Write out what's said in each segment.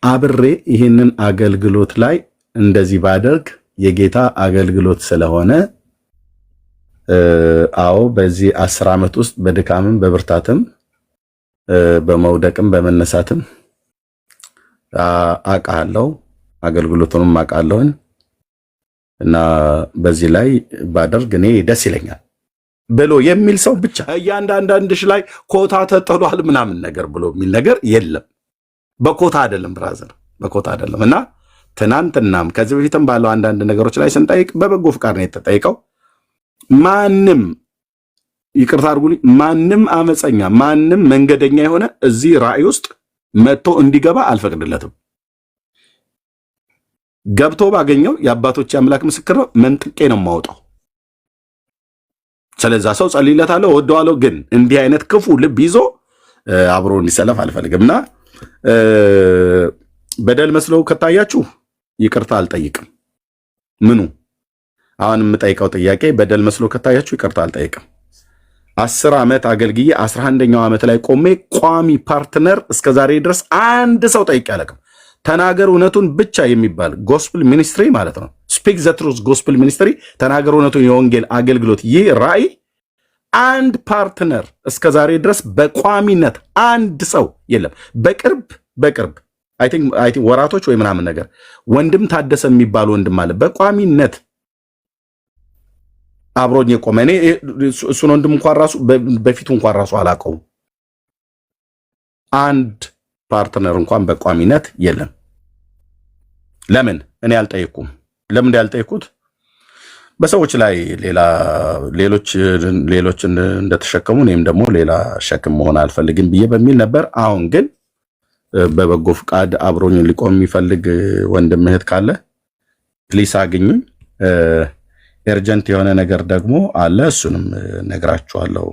አብሬ ይህንን አገልግሎት ላይ እንደዚህ ባደርግ የጌታ አገልግሎት ስለሆነ አዎ በዚህ 10 ዓመት ውስጥ በድካምም በብርታትም በመውደቅም በመነሳትም አቃለው አገልግሎቱንም አቃለሁኝ እና በዚህ ላይ ባደርግ እኔ ደስ ይለኛል ብሎ የሚል ሰው ብቻ እያንዳንድሽ ላይ ኮታ ተጥሏል ምናምን ነገር ብሎ የሚል ነገር የለም። በኮታ አይደለም ብራዘር፣ በኮታ አይደለም። እና ትናንትናም ከዚህ በፊትም ባለው አንዳንድ ነገሮች ላይ ስንጠይቅ በበጎ ፍቃድ ነው የተጠይቀው። ማንም ይቅርታ አድርጉልኝ፣ ማንም አመፀኛ፣ ማንም መንገደኛ የሆነ እዚህ ራእይ ውስጥ መጥቶ እንዲገባ አልፈቅድለትም። ገብቶ ባገኘው የአባቶች አምላክ ምስክር ነው፣ መንጥቄ ነው የማወጣው። ስለዛ ሰው ጸልይለታለሁ፣ ወደዋለሁ። ግን እንዲህ አይነት ክፉ ልብ ይዞ አብሮ እንዲሰለፍ አልፈልግምና በደል መስለው ከታያችሁ ይቅርታ አልጠይቅም። ምኑ አሁን የምጠይቀው ጥያቄ በደል መስሎ ከታያችሁ ይቅርታ አልጠይቅም። 10 ዓመት አገልግዬ 11ኛው ዓመት ላይ ቆሜ ቋሚ ፓርትነር እስከዛሬ ድረስ አንድ ሰው ጠይቄ አላውቅም። ተናገር እውነቱን ብቻ የሚባል ጎስፕል ሚኒስትሪ ማለት ነው። ስፒክ ዘ ትሩዝ ጎስፕል ሚኒስትሪ፣ ተናገር እውነቱን የወንጌል አገልግሎት፣ ይህ ራእይ አንድ ፓርትነር እስከዛሬ ድረስ በቋሚነት አንድ ሰው የለም። በቅርብ አይ ቲንክ ወራቶች ወይ ምናምን ነገር ወንድም ታደሰ የሚባል ወንድም አለ በቋሚነት አብሮኝ የቆመ። እኔ እሱን ወንድም እንኳን ራሱ በፊቱ እንኳን ራሱ አላውቀውም። አንድ ፓርትነር እንኳን በቋሚነት የለም። ለምን እኔ አልጠየኩም? ለምን ያልጠየኩት? በሰዎች ላይ ሌሎች እንደተሸከሙ እኔም ደግሞ ሌላ ሸክም መሆን አልፈልግም ብዬ በሚል ነበር። አሁን ግን በበጎ ፍቃድ አብሮኝ ሊቆም የሚፈልግ ወንድም እህት ካለ ፕሊስ አግኙኝ። ኤርጀንት የሆነ ነገር ደግሞ አለ፣ እሱንም ነግራችኋለሁ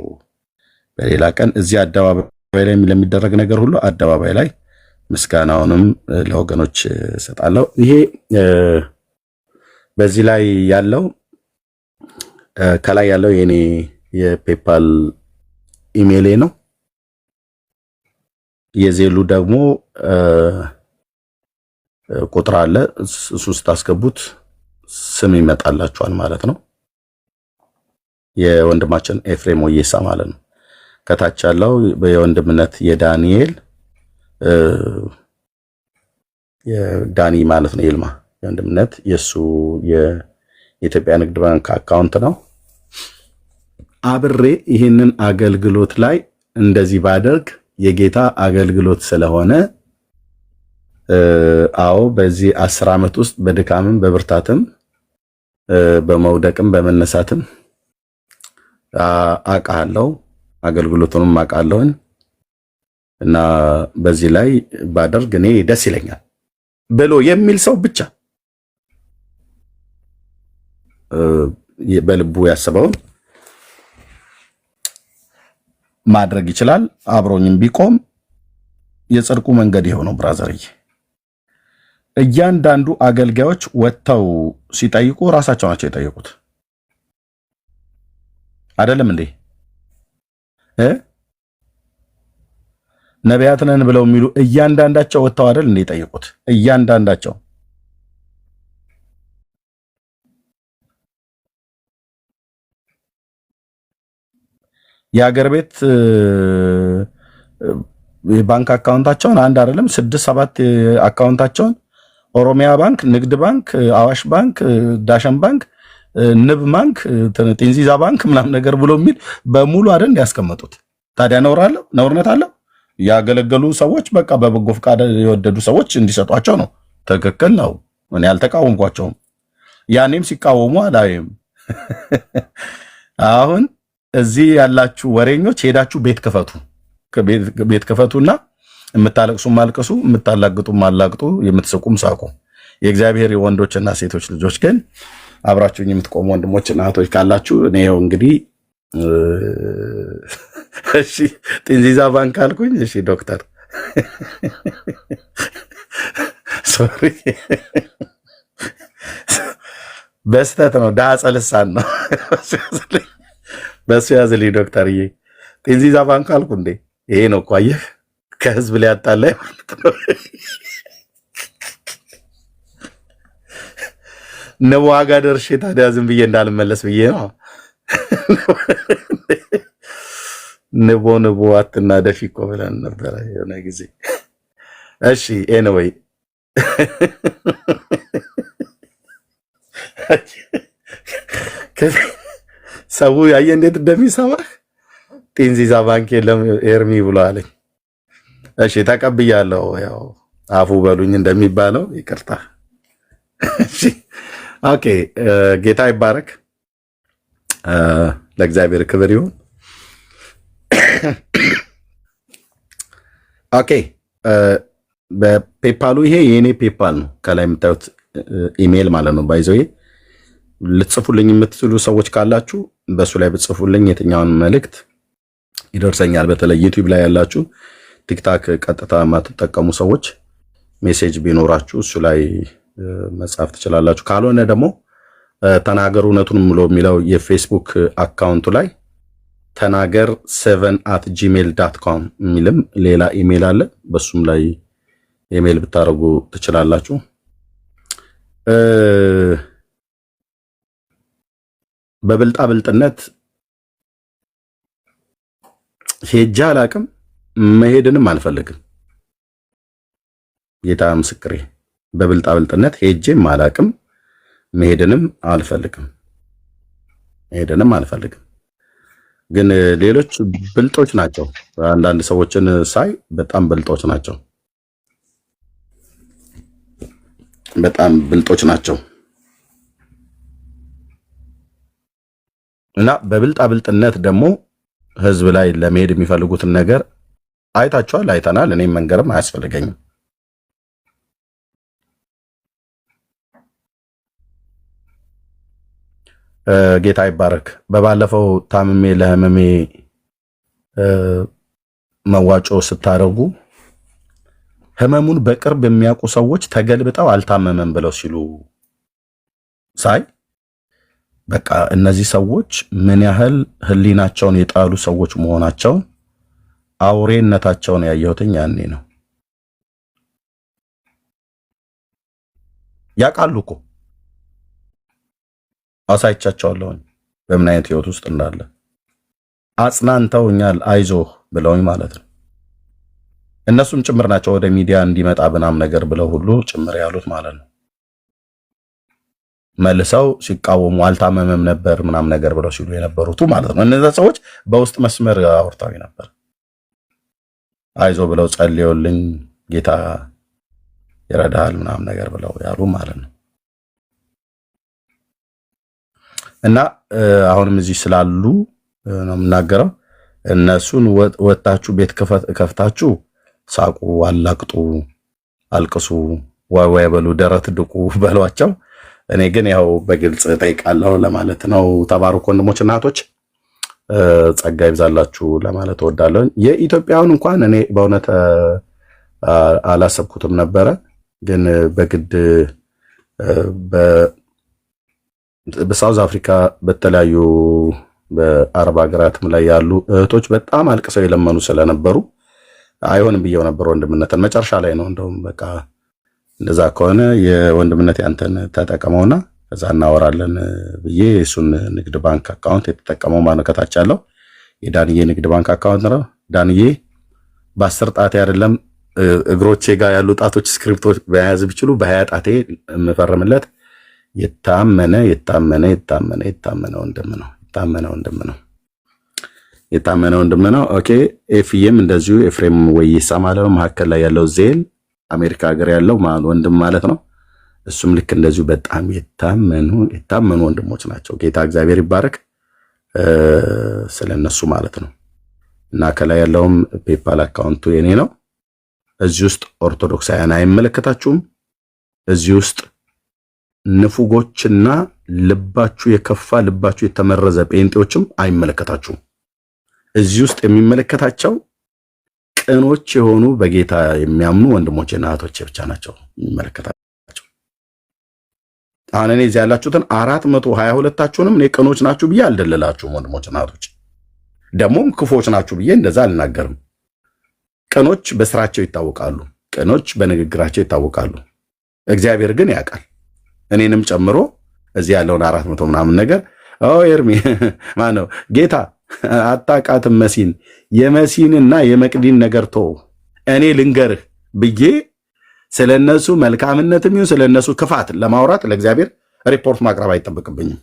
በሌላ ቀን። እዚህ አደባባይ ላይ ለሚደረግ ነገር ሁሉ አደባባይ ላይ ምስጋናውንም ለወገኖች እሰጣለሁ። ይሄ በዚህ ላይ ያለው ከላይ ያለው የኔ የፔፓል ኢሜይሌ ነው። የዜሉ ደግሞ ቁጥር አለ። እሱ ስታስገቡት ስም ይመጣላችኋል ማለት ነው። የወንድማችን ኤፍሬም ወየሳ ማለት ነው። ከታች ያለው የወንድምነት የዳንኤል የዳኒ ማለት ነው። ይልማ የወንድምነት የሱ የኢትዮጵያ ንግድ ባንክ አካውንት ነው። አብሬ ይህንን አገልግሎት ላይ እንደዚህ ባደርግ የጌታ አገልግሎት ስለሆነ አዎ በዚህ 10 ዓመት ውስጥ በድካምም በብርታትም በመውደቅም በመነሳትም አቃለው አገልግሎቱንም አቃለሁኝ እና በዚህ ላይ ባደርግ እኔ ደስ ይለኛል ብሎ የሚል ሰው ብቻ በልቡ ያሰበውን ማድረግ ይችላል። አብሮኝም ቢቆም የጽድቁ መንገድ የሆነው ብራዘርዬ፣ እያንዳንዱ አገልጋዮች ወጥተው ሲጠይቁ ራሳቸው ናቸው የጠየቁት አይደለም እንዴ? ነቢያት ነን ብለው የሚሉ እያንዳንዳቸው ወጥተው አይደል እንዴ የጠየቁት? እያንዳንዳቸው የሀገር ቤት የባንክ አካውንታቸውን አንድ አይደለም 6-7 አካውንታቸውን ኦሮሚያ ባንክ፣ ንግድ ባንክ፣ አዋሽ ባንክ፣ ዳሸን ባንክ፣ ንብ ባንክ፣ ጤንዚዛ ባንክ ምናምን ነገር ብሎ የሚል በሙሉ አይደል ያስቀመጡት። ታዲያ ነውርነት አለው? ያገለገሉ ሰዎች በቃ በበጎ ፍቃድ የወደዱ ሰዎች እንዲሰጧቸው ነው። ትክክል ነው። እኔ አልተቃወምኳቸውም። ያኔም ሲቃወሙ አላየም። አሁን እዚህ ያላችሁ ወሬኞች ሄዳችሁ ቤት ክፈቱና የምታለቅሱም ማልቀሱ፣ የምታላግጡም ማላግጡ፣ የምትስቁም ሳቁ። የእግዚአብሔር የወንዶችና ሴቶች ልጆች ግን አብራችሁኝ የምትቆሙ ወንድሞችና እህቶች ካላችሁ እኔ ይኸው እንግዲህ እሺ ጤንዚዛ ባንክ አልኩኝ። እሺ ዶክተር ሶሪ በስተት ነው፣ ዳጸ ልሳን ነው። በሱ ያዝልኝ ዶክተርዬ። ጤንዚዛ ባንክ አልኩ እንዴ? ይሄ ነው እኮ አየህ፣ ከህዝብ ላይ ያጣላ ማለት ነው። ንቦ ጋ ደርሼ ታዲያ ዝም ብዬ እንዳልመለስ ብዬ ነው። ንቦ አትናደፊ እኮ ብለን ነበረ የሆነ ጊዜ። እሺ ኤኒዌይ ሰው ያየ እንዴት እንደሚሰማ ጢንዚዛ ባንክ የለም ኤርሚ ብሎ አለኝ። እሺ ተቀብያለሁ። ያው አፉ በሉኝ እንደሚባለው ይቅርታ። እሺ ኦኬ። ጌታ ይባረክ። ለእግዚአብሔር ክብር ይሁን። ኦኬ በፔፓሉ ይሄ የኔ ፔፓል ነው። ከላይ የምታዩት ኢሜል ማለት ነው። ባይዘው ልትጽፉልኝ የምትችሉ ሰዎች ካላችሁ በሱ ላይ ብትጽፉልኝ የትኛውን መልእክት ይደርሰኛል። በተለይ ዩቲዩብ ላይ ያላችሁ፣ ቲክታክ ቀጥታ የማትጠቀሙ ሰዎች ሜሴጅ ቢኖራችሁ እሱ ላይ መጻፍ ትችላላችሁ። ካልሆነ ደግሞ ተናገር እውነቱን ብሎ የሚለው የፌስቡክ አካውንቱ ላይ ተናገር 7@gmail.com የሚልም ሌላ ኢሜል አለ። በሱም ላይ ኢሜል ብታደርጉ ትችላላችሁ። በብልጣ ብልጥነት ሄጄ አላቅም፣ መሄድንም አልፈልግም። ጌታ ምስክሬ፣ በብልጣ ብልጥነት ሄጄም አላቅም፣ መሄድንም አልፈልግም። ግን ሌሎች ብልጦች ናቸው። አንዳንድ ሰዎችን ሳይ በጣም ብልጦች ናቸው። እና በብልጣ ብልጥነት ደግሞ ህዝብ ላይ ለመሄድ የሚፈልጉትን ነገር አይታችኋል፣ አይተናል። እኔም መንገርም አያስፈልገኝም። ጌታ ይባረክ። በባለፈው ታምሜ ለህመሜ መዋጮ ስታደርጉ ህመሙን በቅርብ የሚያውቁ ሰዎች ተገልብጠው አልታመመም ብለው ሲሉ ሳይ በቃ እነዚህ ሰዎች ምን ያህል ህሊናቸውን የጣሉ ሰዎች መሆናቸውን አውሬነታቸውን ያየሁትኝ ያኔ ነው። ያውቃሉ እኮ አሳይቻቸዋለሁ በምን አይነት ህይወት ውስጥ እንዳለ አጽናንተውኛል፣ አይዞህ ብለውኝ ማለት ነው። እነሱም ጭምር ናቸው ወደ ሚዲያ እንዲመጣ ብናም ነገር ብለው ሁሉ ጭምር ያሉት ማለት ነው። መልሰው ሲቃወሙ አልታመመም ነበር ምናም ነገር ብለው ሲሉ የነበሩት ማለት ነው። እነዛ ሰዎች በውስጥ መስመር አውርታዊ ነበር። አይዞ ብለው ጸልየውልኝ ጌታ ይረዳሃል ምናም ነገር ብለው ያሉ ማለት ነው። እና አሁንም እዚህ ስላሉ ነው የምናገረው። እነሱን ወጣችሁ ቤት ከፍታችሁ ሳቁ፣ አላቅጡ፣ አልቅሱ፣ ዋይ በሉ፣ ደረት ድቁ በሏቸው። እኔ ግን ያው በግልጽ ጠይቃለሁ ለማለት ነው። ተባረኩ ወንድሞች እና እህቶች፣ ጸጋ ይብዛላችሁ ለማለት እወዳለሁ። የኢትዮጵያውን እንኳን እኔ በእውነት አላሰብኩትም ነበረ፣ ግን በግድ በሳውዝ አፍሪካ በተለያዩ በአረብ ሀገራትም ላይ ያሉ እህቶች በጣም አልቅሰው የለመኑ ስለነበሩ አይሆንም ብየው ነበር ወንድምነትን። መጨረሻ ላይ ነው እንደውም በቃ እንደዛ ከሆነ የወንድምነት ያንተን ተጠቀመውና ከዛ እናወራለን ብዬ እሱን ንግድ ባንክ አካውንት የተጠቀመው ማነው ከታች ያለው የዳንዬ ንግድ ባንክ አካውንት ነው። ዳንዬ በ10 ጣቴ አይደለም እግሮቼ ጋር ያሉ ጣቶች ስክሪፕቶ በያዝ ቢችሉ በ20 ጣቴ የምፈርምለት የታመነ ወንድም ነው። ኦኬ ኤፍዬም እንደዚሁ ኤፍሬም ወይሳ ማለት ነው። መካከል ላይ ያለው ዜል አሜሪካ ሀገር ያለው ወንድም ማለት ነው። እሱም ልክ እንደዚሁ በጣም የታመኑ ወንድሞች ናቸው። ጌታ እግዚአብሔር ይባረክ ስለነሱ ማለት ነው። እና ከላይ ያለውም ፔፓል አካውንቱ የኔ ነው። እዚህ ውስጥ ኦርቶዶክሳውያን አይመለከታችሁም። እዚህ ውስጥ ንፉጎችና ልባችሁ የከፋ ልባችሁ የተመረዘ ጴንጤዎችም አይመለከታችሁም። እዚህ ውስጥ የሚመለከታቸው ቅኖች የሆኑ በጌታ የሚያምኑ ወንድሞችና እህቶች ብቻ ናቸው የሚመለከታቸው። አሁን እኔ እዚህ ያላችሁትን 422ታችሁንም እኔ ቅኖች ናችሁ ብዬ አልደለላችሁም። ወንድሞችና እህቶች ደግሞም ክፎች ናችሁ ብዬ እንደዛ አልናገርም። ቅኖች በስራቸው ይታወቃሉ። ቅኖች በንግግራቸው ይታወቃሉ። እግዚአብሔር ግን ያውቃል። እኔንም ጨምሮ እዚህ ያለውን 400 ምናምን ነገር ኤርሚ ማነው ጌታ አታቃትም መሲን የመሲንና የመቅዲን ነገር ቶ እኔ ልንገርህ ብዬ ስለነሱ መልካምነትም ይሁን ስለነሱ ክፋት ለማውራት ለእግዚአብሔር ሪፖርት ማቅረብ አይጠበቅብኝም።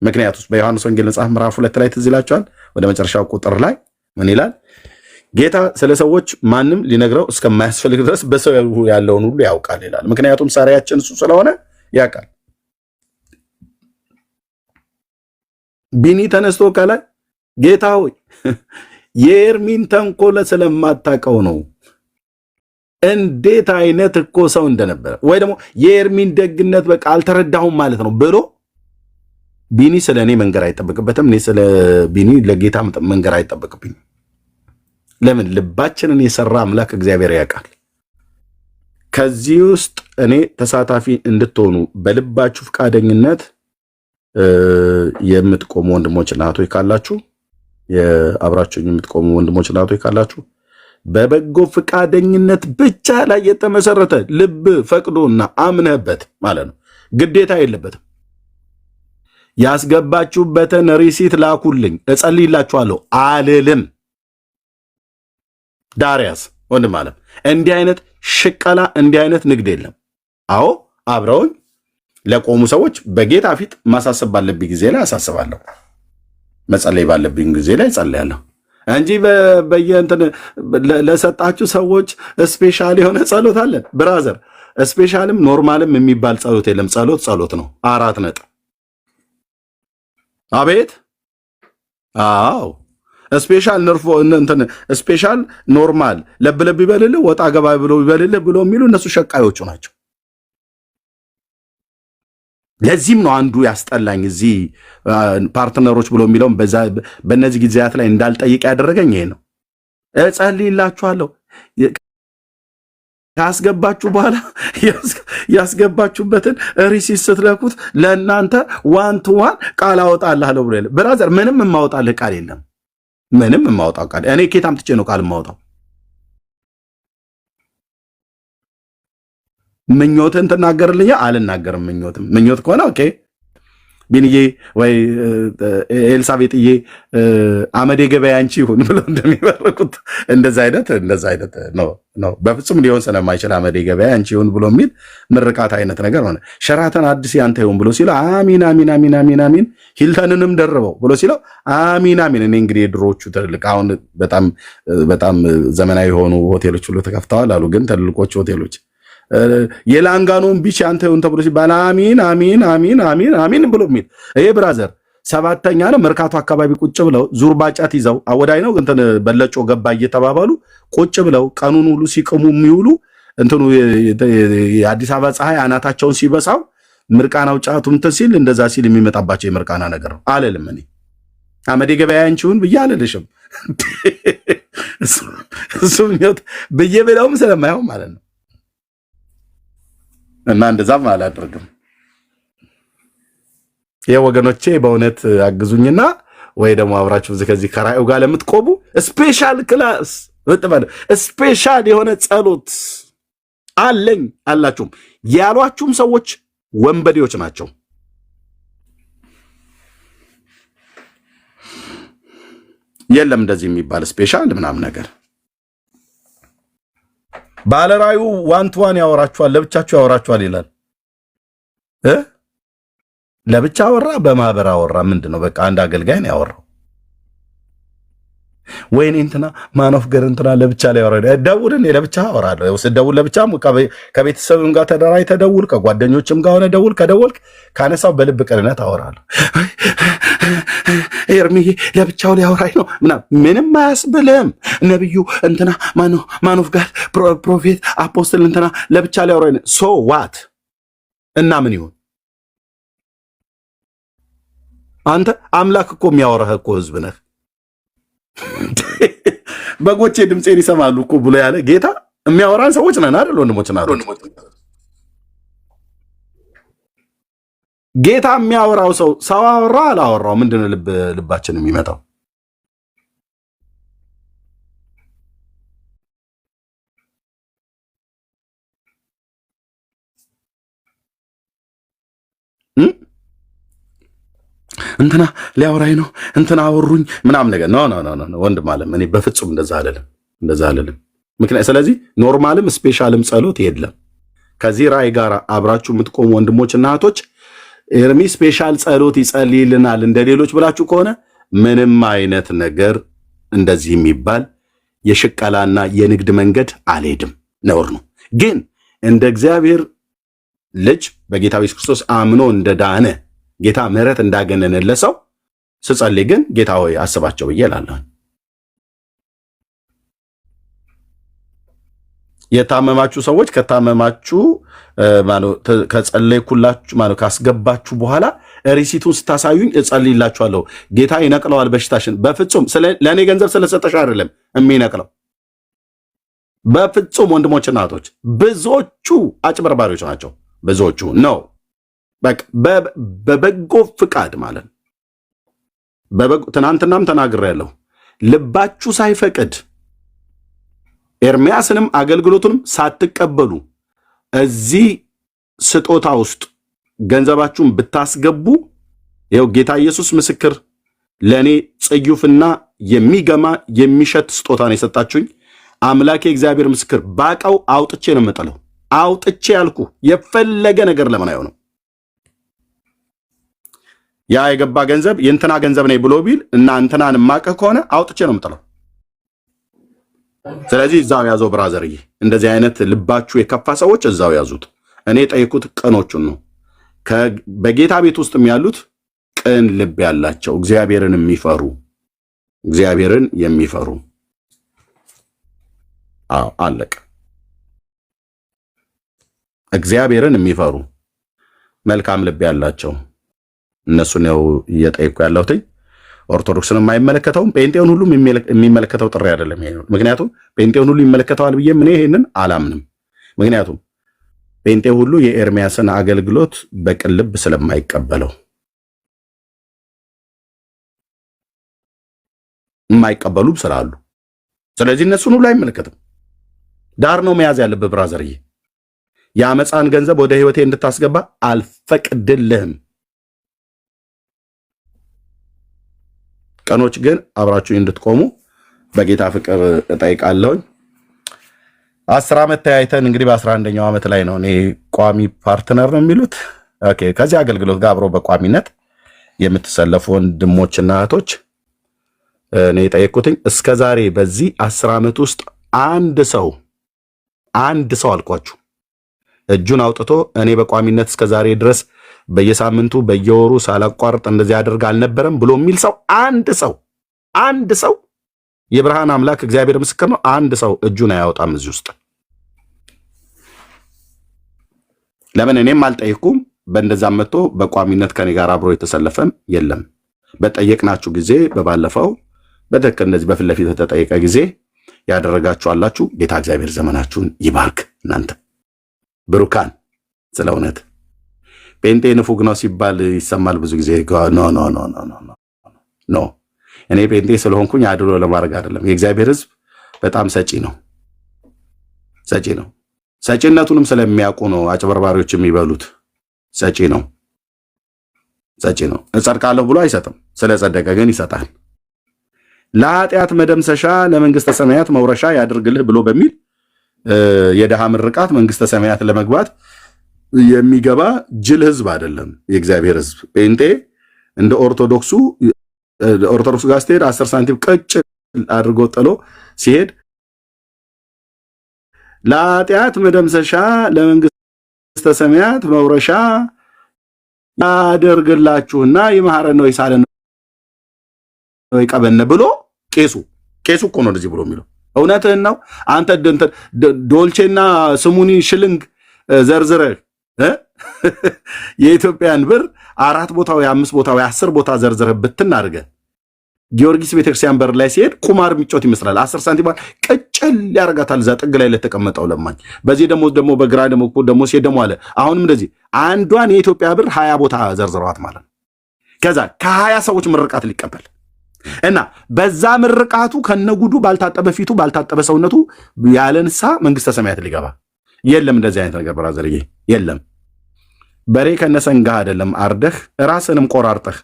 ምክንያቱም በዮሐንስ ወንጌል መጽሐፍ ምዕራፍ 2 ላይ ትዝ ይላችኋል። ወደ መጨረሻው ቁጥር ላይ ምን ይላል? ጌታ ስለ ሰዎች ማንም ሊነግረው እስከማያስፈልግ ድረስ በሰው ያለውን ሁሉ ያውቃል ይላል። ምክንያቱም ሰሪያችን እሱ ስለሆነ ያውቃል። ቢኒ ተነስቶ ከላይ ጌታ ሆይ የኤርሚን ተንኮለ ስለማታውቀው ነው እንዴት አይነት እኮ ሰው እንደነበረ ወይ ደግሞ የኤርሚን ደግነት በቃ አልተረዳሁም ማለት ነው ብሎ ቢኒ ስለ እኔ መንገር አይጠበቅበትም። እኔ ስለ ቢኒ ለጌታ መንገር አይጠበቅብኝም። ለምን? ልባችንን የሰራ አምላክ እግዚአብሔር ያውቃል። ከዚህ ውስጥ እኔ ተሳታፊ እንድትሆኑ በልባችሁ ፈቃደኝነት የምትቆሙ ወንድሞችና እህቶች ካላችሁ አብራችሁኝ የምትቆሙ ወንድሞችና እህቶች ካላችሁ በበጎ ፈቃደኝነት ብቻ ላይ የተመሰረተ ልብ ፈቅዶና አምነህበት ማለት ነው። ግዴታ የለበትም። ያስገባችሁበትን ሪሲት ላኩልኝ እጸልይላችኋለሁ አልልም። ዳሪያስ ወንድም አለም እንዲህ አይነት ሽቀላ እንዲህ አይነት ንግድ የለም። አዎ አብረውኝ ለቆሙ ሰዎች በጌታ ፊት ማሳሰብ ባለብኝ ጊዜ ላይ አሳስባለሁ፣ መጸለይ ባለብኝ ጊዜ ላይ ጸልያለሁ እንጂ በየእንትን ለሰጣችሁ ሰዎች ስፔሻል የሆነ ጸሎት አለን ብራዘር። ስፔሻልም ኖርማልም የሚባል ጸሎት የለም። ጸሎት ጸሎት ነው። 4 ነጥብ። አቤት አዎ ስፔሻል ነርፎ እንትን ስፔሻል ኖርማል ለብለብ ይበልልህ ወጣ ገባ ብሎ ይበልልህ ብሎ የሚሉ እነሱ ሸቃዮቹ ናቸው። ለዚህም ነው አንዱ ያስጠላኝ እዚህ ፓርትነሮች ብሎ የሚለውም በእነዚህ ጊዜያት ላይ እንዳልጠይቅ ያደረገኝ ይሄ ነው። እጸልይላችኋለሁ ካስገባችሁ በኋላ ያስገባችሁበትን ሪሲት ስትለኩት ለእናንተ 1 to 1 ቃል አወጣልሃለሁ ብሎ ይላል። ብራዘር ምንም የማወጣልህ ቃል የለም። ምንም የማወጣው ቃል እኔ ኬት አምጥቼ ነው ቃል የማወጣው? ምኞትን ትናገርልኛ? አልናገርም። ምኞት ከሆነ ኦኬ ቢንዬ ወይ ኤልሳቤጥዬ አመዴ ገበያ አንቺ ይሁን ብለው እንደሚመረቁት እንደዛ አይነት ነው። በፍጹም ሊሆን ስለማይችል አመዴ ገበያ አንቺ ይሁን ብሎ የሚል ምርቃት አይነት ነገር ሆነ። ሸራተን አዲስ ያንተ ይሁን ብሎ ሲለው አሚን አሚን አሚን አሚን አሚን፣ ሂልተንንም ደርበው ብሎ ሲለው አሚን አሚን። እኔ እንግዲህ የድሮዎቹ ትልልቅ አሁን በጣም ዘመናዊ የሆኑ ሆቴሎች ሁሉ ተከፍተዋል አሉ። ግን ትልልቆቹ ሆቴሎች የላንጋኖን ቢች አንተ ይሁን ተብሎ ሲባል አሚን አሚን አሚን አሚን አሚን ብሎ የሚል ይሄ ብራዘር 7ኛ ነው። መርካቶ አካባቢ ቁጭ ብለው ዙርባ ጫት ይዘው አወዳይ ነው እንትን በለጮ ገባ እየተባባሉ ቁጭ ብለው ቀኑን ሁሉ ሲቅሙ የሚውሉ እንትኑ የአዲስ አበባ ፀሐይ አናታቸውን ሲበሳው ምርቃናው ጫቱ እንትን ሲል እንደዛ ሲል የሚመጣባቸው የምርቃና ነገር ነው። አለልም እኔ አመዴ ገበያ አንቺውን ብዬ አልልሽም። እሱ ምኞት ብዬ ብለውም ስለማይሆን ማለት ነው። እና እንደዛም አላደርግም። የወገኖቼ በእውነት አግዙኝና ወይ ደግሞ አብራችሁ ከዚህ ከራእዩ ጋር ለምትቆቡ ስፔሻል ክላስ ስፔሻል የሆነ ጸሎት አለኝ አላችሁም ያሏችሁም ሰዎች ወንበዴዎች ናቸው። የለም እንደዚህ የሚባል ስፔሻል ምናምን ነገር። ባለራዩ 1 to 1 ያወራችኋል፣ ለብቻችሁ ያወራችኋል ይላል። ለብቻ አወራ፣ በማህበር አወራ። ምንድነው? በቃ አንድ አገልጋይ ነው ያወራው። ወይኔ እንትና ማኖፍ ገር እንትና ለብቻ ላይ ያወራ። ደውልን ለብቻ አወራለሁ። ስደውል ለብቻም ከቤተሰብም ጋር ተደራይ ተደውል፣ ከጓደኞችም ጋር ሆነ ደውል። ከደወልክ ካነሳው በልብ ቅንነት አወራለሁ። ኤርሚ ለብቻው ሊያወራኝ ነው ምንም አያስብልም። ነብዩ እንትና ማኖፍ ጋር ፕሮፌት አፖስትል እንትና ለብቻ ሊያወራኝ ነው። ሶ ዋት እና ምን ይሁን? አንተ አምላክ እኮ የሚያወራህ እኮ ህዝብ ነህ። በጎቼ ድምፄን ይሰማሉ እኮ ብሎ ያለ ጌታ የሚያወራን ሰዎች ነን አይደል? ወንድሞች ናቸው። ጌታ የሚያወራው ሰው አወራ አላወራው ምንድነው ልባችን የሚመጣው? እንትና ሊያወራኝ ነው እንትና አወሩኝ ምናምን ነገር ኖ ወንድም አለም እኔ በፍጹም እንደዛ አለልም። ምክንያት ስለዚህ ኖርማልም ስፔሻልም ጸሎት የለም። ከዚህ ራእይ ጋር አብራችሁ የምትቆሙ ወንድሞችና እህቶች ኤርሚ ስፔሻል ጸሎት ይጸልይልናል እንደሌሎች ብላችሁ ከሆነ ምንም አይነት ነገር እንደዚህ የሚባል የሽቀላና የንግድ መንገድ አልሄድም፣ ነውር ነው። ግን እንደ እግዚአብሔር ልጅ በጌታ ኢየሱስ ክርስቶስ አምኖ እንደዳነ ጌታ ምሕረት እንዳገነነለት ሰው ስጸልይ ግን ጌታ ሆይ አስባቸው ብዬ እላለሁ። የታመማችሁ ሰዎች ከታመማችሁ ከጸለይኩላችሁ ካስገባችሁ በኋላ ሪሲቱን ስታሳዩኝ እጸልይላችኋለሁ። ጌታ ይነቅለዋል በሽታሽን። በፍጹም ለእኔ ገንዘብ ስለሰጠሽ አይደለም የሚነቅለው። በፍጹም ወንድሞችና እህቶች ብዙዎቹ አጭበርባሪዎች ናቸው። ብዙዎቹ ነው በበጎ ፍቃድ ማለት ትናንትናም ተናግሬያለሁ። ልባችሁ ሳይፈቅድ ኤርሚያስንም አገልግሎቱንም ሳትቀበሉ እዚህ ስጦታ ውስጥ ገንዘባችሁን ብታስገቡ ይኸው ጌታ ኢየሱስ ምስክር፣ ለእኔ ጽዩፍና የሚገማ የሚሸት ስጦታ ነው የሰጣችሁኝ። አምላኬ እግዚአብሔር ምስክር፣ ባቀው አውጥቼ ነው የምጥለው። አውጥቼ ያልኩ የፈለገ ነገር ለምን አይሆንም? ያ የገባ ገንዘብ የእንትና ገንዘብ ነኝ ብሎ ቢል እና እንትናን ማቀህ ከሆነ አውጥቼ ነው የምጥለው። ስለዚህ እዛው ያዘው ብራዘርዬ። እንደዚህ አይነት ልባችሁ የከፋ ሰዎች እዛው ያዙት። እኔ ጠይቁት ቅኖቹን ነው። በጌታ ቤት ውስጥም ያሉት ቅን ልብ ያላቸው እግዚአብሔርን የሚፈሩ አዎ አለቀ። እግዚአብሔርን የሚፈሩ መልካም ልብ ያላቸው እነሱ ነው እየጠየቁ ያለሁት። ኦርቶዶክስን የማይመለከተውም ጴንጤውን ሁሉ የሚመለከተው ጥሪ አይደለም ይሄ ነው። ምክንያቱም ጴንጤውን ሁሉ ይመለከተዋል ብዬ ምን ይሄንን አላምንም። ምክንያቱም ጴንጤ ሁሉ የኤርሚያስን አገልግሎት በቅን ልብ ስለማይቀበለው የማይቀበሉም ስላሉ፣ ስለዚህ እነሱን ሁሉ አይመለከትም። ዳር ነው መያዝ ያለብህ ብራዘርዬ። የአመፃን ገንዘብ ወደ ህይወቴ እንድታስገባ አልፈቅድልህም። ቀኖች ግን አብራችሁ እንድትቆሙ በጌታ ፍቅር እጠይቃለሁኝ። 10 ዓመት ተያይተን እንግዲህ በ11ኛው ዓመት ላይ ነው እኔ ቋሚ ፓርትነር ነው የሚሉት። ኦኬ፣ ከዚህ አገልግሎት ጋር አብሮ በቋሚነት የምትሰለፉ ወንድሞችና እህቶች እኔ የጠየቅኩትኝ እስከ ዛሬ በዚህ 10 ዓመት ውስጥ አንድ ሰው አልኳችሁ እጁን አውጥቶ እኔ በቋሚነት እስከ ዛሬ ድረስ በየሳምንቱ በየወሩ ሳላቋርጥ እንደዚህ ያደርግ አልነበረም ብሎ የሚል ሰው አንድ ሰው የብርሃን አምላክ እግዚአብሔር ምስክር ነው። አንድ ሰው እጁን አያወጣም እዚህ ውስጥ። ለምን እኔም አልጠየኩም። በእንደዛም መጥቶ በቋሚነት ከኔ ጋር አብሮ የተሰለፈም የለም። በጠየቅናችሁ ጊዜ በባለፈው በትክክል እንደዚህ በፊት ለፊት ተጠየቀ ጊዜ ያደረጋችሁ አላችሁ። ጌታ እግዚአብሔር ዘመናችሁን ይባርክ። እናንተ ብሩካን ስለ እውነት ጴንጤ ንፉግ ነው ሲባል ይሰማል ብዙ ጊዜ። ኖ እኔ ጴንጤ ስለሆንኩኝ አድሎ ለማድረግ አይደለም። የእግዚአብሔር ሕዝብ በጣም ሰጪ ነው። ሰጪነቱንም ስለሚያውቁ ነው አጭበርባሪዎች የሚበሉት። ሰጪ ነው። እጸድቃለሁ ብሎ አይሰጥም፣ ስለጸደቀ ግን ይሰጣል። ለኃጢአት መደምሰሻ ለመንግስተ ሰማያት መውረሻ ያድርግልህ ብሎ በሚል የደሃ ምርቃት መንግስተ ሰማያት ለመግባት የሚገባ ጅል ህዝብ አይደለም የእግዚአብሔር ህዝብ። ጴንጤ እንደ ኦርቶዶክሱ ጋር ስትሄድ 10 ሳንቲም ቀጭ አድርጎ ጥሎ ሲሄድ ለኃጢአት መደምሰሻ ለመንግስተ ሰማያት መውረሻ ያደርግላችሁና ይማረን ነው ይሳለን ነው ይቀበነ ብሎ ቄሱ እኮ ነው እንደዚህ ብሎ የሚለው። እውነትህን ነው። አንተ ዶልቼና ስሙኒ ሽልንግ ዘርዝረህ የኢትዮጵያን ብር 4 ቦታ ወይ 5 ቦታ ወይ 10 ቦታ ዘርዝረህ ብትናርገ ጊዮርጊስ ቤተክርስቲያን በር ላይ ሲሄድ ቁማር የሚጮት ይመስላል። 10 ሳንቲም ቅጭል ያርጋታል እዛ ጥግ ላይ ለተቀመጠው ለማኝ። በዚህ ደግሞ በግራ ደግሞ ሲሄድ ደግሞ አለ። አሁንም እንደዚህ አንዷን የኢትዮጵያ ብር 20 ቦታ ዘርዝረዋት ማለት ነው። ከዛ ከ20 ሰዎች ምርቃት ሊቀበል እና በዛ ምርቃቱ ከነጉዱ ባልታጠበ ፊቱ ባልታጠበ ሰውነቱ ያለንሳ መንግስተ ሰማያት ሊገባ የለም። እንደዚህ አይነት ነገር ብራዘርዬ የለም። በሬ ከነሰንጋ አይደለም አርደህ ራስንም ቆራርጠህ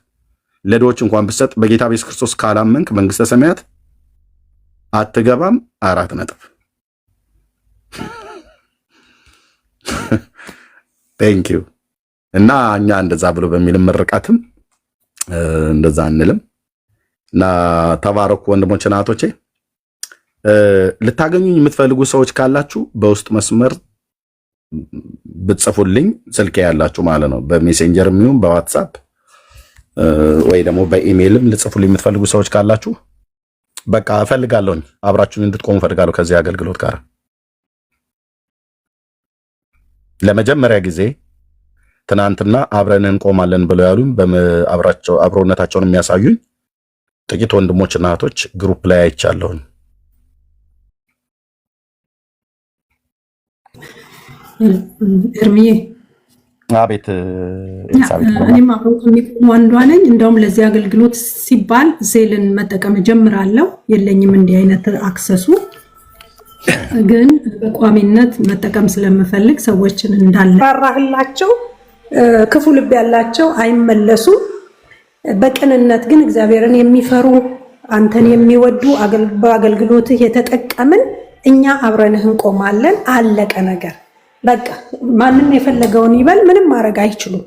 ለድሆች እንኳን ብትሰጥ በጌታ በኢየሱስ ክርስቶስ ካላመንክ መንግስተ ሰማያት አትገባም። 4 ነጥብ። ቴንክ ዩ። እና እኛ እንደዛ ብሎ በሚል ምርቃትም እንደዛ አንልም። እና ተባረኩ ወንድሞች እና እህቶቼ። ልታገኙኝ የምትፈልጉ ሰዎች ካላችሁ በውስጥ መስመር ብትጽፉልኝ ስልክ ያላችሁ ማለት ነው። በሜሴንጀር የሚሆን በዋትሳፕ ወይ ደግሞ በኢሜይልም ልጽፉልኝ የምትፈልጉ ሰዎች ካላችሁ በቃ እፈልጋለሁኝ፣ አብራችሁኝ እንድትቆሙ እፈልጋለሁ። ከዚህ አገልግሎት ጋር ለመጀመሪያ ጊዜ ትናንትና አብረን እንቆማለን ብለው ያሉኝ አብሮነታቸውን የሚያሳዩኝ ጥቂት ወንድሞችና እህቶች ግሩፕ ላይ አይቻለሁኝ። እርምዬ አቤት። እኔም አብረው ከሚቆሙ አንዷ ነኝ። እንደውም ለዚህ አገልግሎት ሲባል ዜልን መጠቀም ጀምራለሁ። የለኝም እንዲህ አይነት አክሰሱ፣ ግን በቋሚነት መጠቀም ስለምፈልግ ሰዎችን እንዳለ ራራህላቸው ክፉ ልብ ያላቸው አይመለሱም። በቅንነት ግን እግዚአብሔርን የሚፈሩ አንተን የሚወዱ በአገልግሎትህ የተጠቀምን እኛ አብረንህ እንቆማለን። አለቀ ነገር። በቃ ማንም የፈለገውን ይበል፣ ምንም ማድረግ አይችሉም።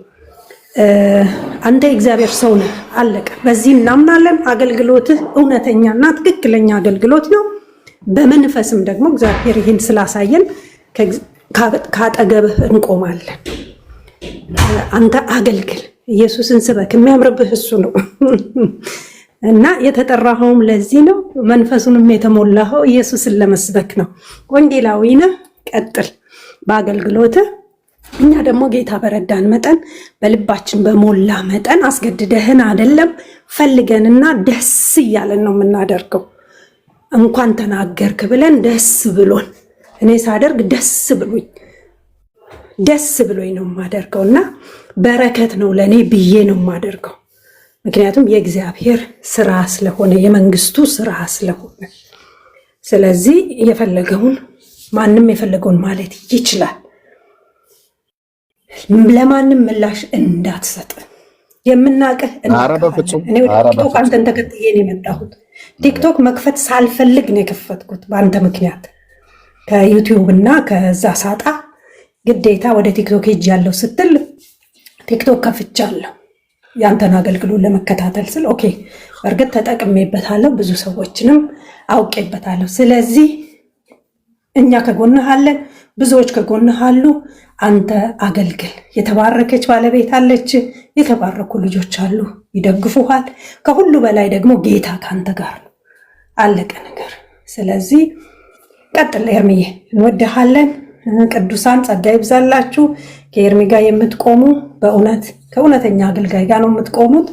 አንተ የእግዚአብሔር ሰው ነህ። አለቀ። በዚህ እናምናለን። አገልግሎትህ እውነተኛና ትክክለኛ አገልግሎት ነው። በመንፈስም ደግሞ እግዚአብሔር ይህን ስላሳየን ከአጠገብህ እንቆማለን። አንተ አገልግል፣ ኢየሱስን ስበክ። የሚያምርብህ እሱ ነው እና የተጠራኸውም ለዚህ ነው። መንፈሱንም የተሞላኸው ኢየሱስን ለመስበክ ነው። ወንጌላዊ ነህ፣ ቀጥል በአገልግሎትህ። እኛ ደግሞ ጌታ በረዳን መጠን በልባችን በሞላ መጠን አስገድደህን አይደለም፣ ፈልገንና ደስ እያለን ነው የምናደርገው። እንኳን ተናገርክ ብለን ደስ ብሎን፣ እኔ ሳደርግ ደስ ብሎኝ ነው የማደርገው እና በረከት ነው ለእኔ ብዬ ነው የማደርገው። ምክንያቱም የእግዚአብሔር ስራ ስለሆነ፣ የመንግስቱ ስራ ስለሆነ። ስለዚህ ማንም የፈለገውን ማለት ይችላል። ለማንም ምላሽ እንዳትሰጥ። የምናውቅህ እኔ ቲክቶክ አንተን ተከትዬ ነው የመጣሁት። ቲክቶክ መክፈት ሳልፈልግ ነው የከፈትኩት በአንተ ምክንያት። ከዩቲዩብ እና ከዛ ሳጣ ግዴታ ወደ ቲክቶክ ሄጅ ያለው ስትል ቲክቶክ ከፍቻለሁ ያንተን አገልግሎት ለመከታተል ስል ኦኬ፣ በእርግጥ ተጠቅሜበታለሁ፣ ብዙ ሰዎችንም አውቄበታለሁ። ስለዚህ እኛ ከጎንህ አለን፣ ብዙዎች ከጎንህ አሉ። አንተ አገልግል። የተባረከች ባለቤት አለች፣ የተባረኩ ልጆች አሉ፣ ይደግፉሃል። ከሁሉ በላይ ደግሞ ጌታ ከአንተ ጋር ነው። አለቀ ነገር። ስለዚህ ቀጥል ኤርሚዬ፣ እንወድሃለን። ቅዱሳን ጸጋ ይብዛላችሁ። ከኤርሚ ጋር የምትቆሙ በእውነት ከእውነተኛ አገልጋይ ጋር ነው የምትቆሙት።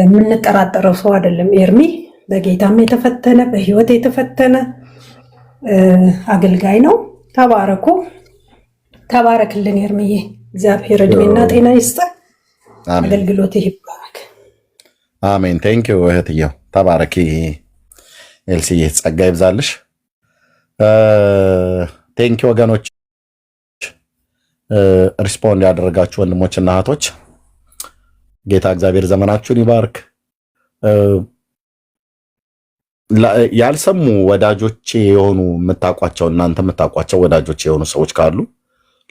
የምንጠራጠረው ሰው አይደለም ኤርሚ። በጌታም የተፈተነ በህይወት የተፈተነ አገልጋይ ነው። ተባረኩ። ተባረክልን ኤርሚዬ። እግዚአብሔር እድሜና ጤና ይስጥህ። አገልግሎት ይባረክ። አሜን። ቴንኪው እህትየው፣ ተባረኪ። ኤልሲዬ ጸጋ ይብዛልሽ። ቴንኪ ወገኖች፣ ሪስፖንድ ያደረጋችሁ ወንድሞችና እህቶች ጌታ እግዚአብሔር ዘመናችሁን ይባርክ። ያልሰሙ ወዳጆቼ የሆኑ የምታውቋቸው እናንተ የምታውቋቸው ወዳጆቼ የሆኑ ሰዎች ካሉ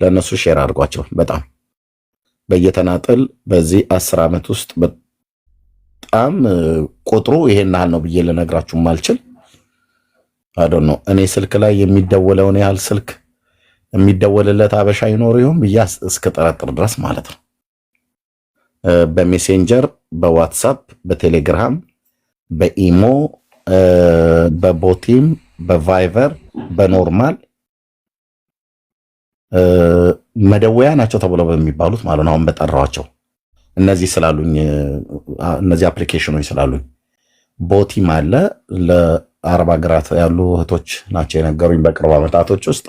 ለእነሱ ሼር አድርጓቸው። በጣም በየተናጠል በዚህ 10 ዓመት ውስጥ በጣም ቁጥሩ ይሄን ያህል ነው ብዬ ልነግራችሁ ማልችል አዶን ነው። እኔ ስልክ ላይ የሚደወለውን ያህል ስልክ የሚደወልለት አበሻ ይኖር ይሆን ብዬ እስከ ጠረጥር ድረስ ማለት ነው። በሜሴንጀር፣ በዋትሳፕ፣ በቴሌግራም፣ በኢሞ፣ በቦቲም፣ በቫይቨር፣ በኖርማል መደወያ ናቸው ተብለው በሚባሉት ማለት ነው። አሁን በጠራዋቸው እነዚህ ስላሉኝ እነዚህ አፕሊኬሽኖች ስላሉኝ ቦቲም አለ። ለአረብ ሀገራት ያሉ እህቶች ናቸው የነገሩኝ በቅርብ ዓመታቶች ውስጥ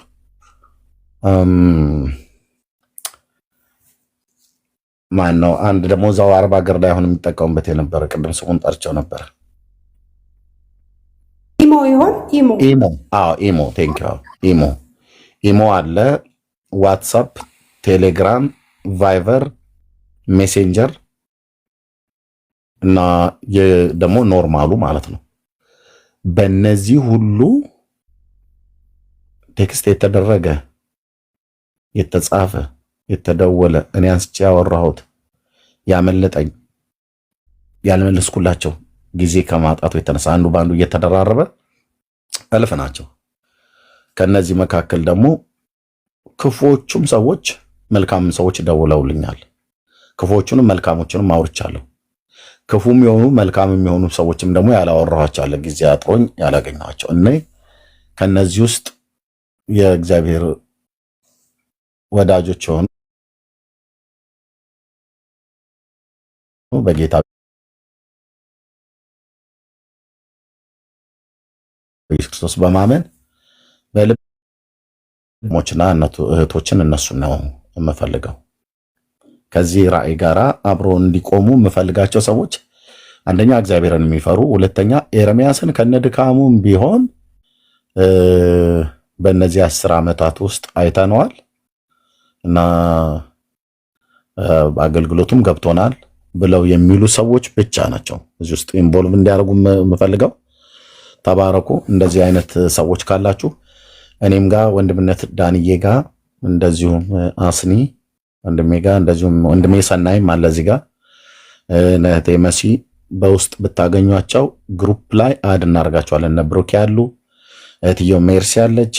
ማን ነው አንድ ደግሞ እዛው አረብ ሀገር ላይ አሁን የሚጠቀሙበት የነበረ ቅድም ስሙን ጠርቸው ነበር። ኢሞ ይሆን? ኢሞ ቴንክ ዩ። ኢሞ አለ፣ ዋትሳፕ፣ ቴሌግራም፣ ቫይቨር፣ ሜሴንጀር እና ደግሞ ኖርማሉ ማለት ነው። በእነዚህ ሁሉ ቴክስት የተደረገ የተጻፈ የተደወለ እኔ አንስቼ ያወራሁት ያመለጠኝ ያልመለስኩላቸው ጊዜ ከማጣቱ የተነሳ አንዱ ባንዱ እየተደራረበ እልፍ ናቸው። ከነዚህ መካከል ደግሞ ክፉዎቹም ሰዎች መልካም ሰዎች ደውለውልኛል። ክፉዎቹንም መልካሞቹንም አውርቻለሁ። ክፉም የሆኑ መልካም የሚሆኑ ሰዎችም ደግሞ ያላወራኋቸው አለ፣ ጊዜ አጥሮኝ ያላገኘኋቸው። እኔ ከነዚህ ውስጥ የእግዚአብሔር ወዳጆች የሆኑ በጌታ ኢየሱስ ክርስቶስ በማመን በልቦችና እህቶችን እነሱን ነው የምፈልገው። ከዚህ ራእይ ጋራ አብሮ እንዲቆሙ የምፈልጋቸው ሰዎች አንደኛ እግዚአብሔርን የሚፈሩ፣ ሁለተኛ ኤርሚያስን ከነድካሙም ቢሆን በእነዚህ 10 ዓመታት ውስጥ አይተነዋል እና አገልግሎቱም ገብቶናል ብለው የሚሉ ሰዎች ብቻ ናቸው እዚህ ውስጥ ኢንቮልቭ እንዲያደርጉ የምፈልገው። ተባረኩ። እንደዚህ አይነት ሰዎች ካላችሁ እኔም ጋር ወንድምነት ዳንዬ ጋር እንደዚሁም አስኒ ወንድሜ ጋር እንደዚሁም ወንድሜ ሰናይም አለ እዚህ ጋር እህቴ መሲ በውስጥ ብታገኟቸው ግሩፕ ላይ አድ እናደርጋቸዋለን። እነ ብሩክ ያሉ እህትየው ሜርሲ ያለች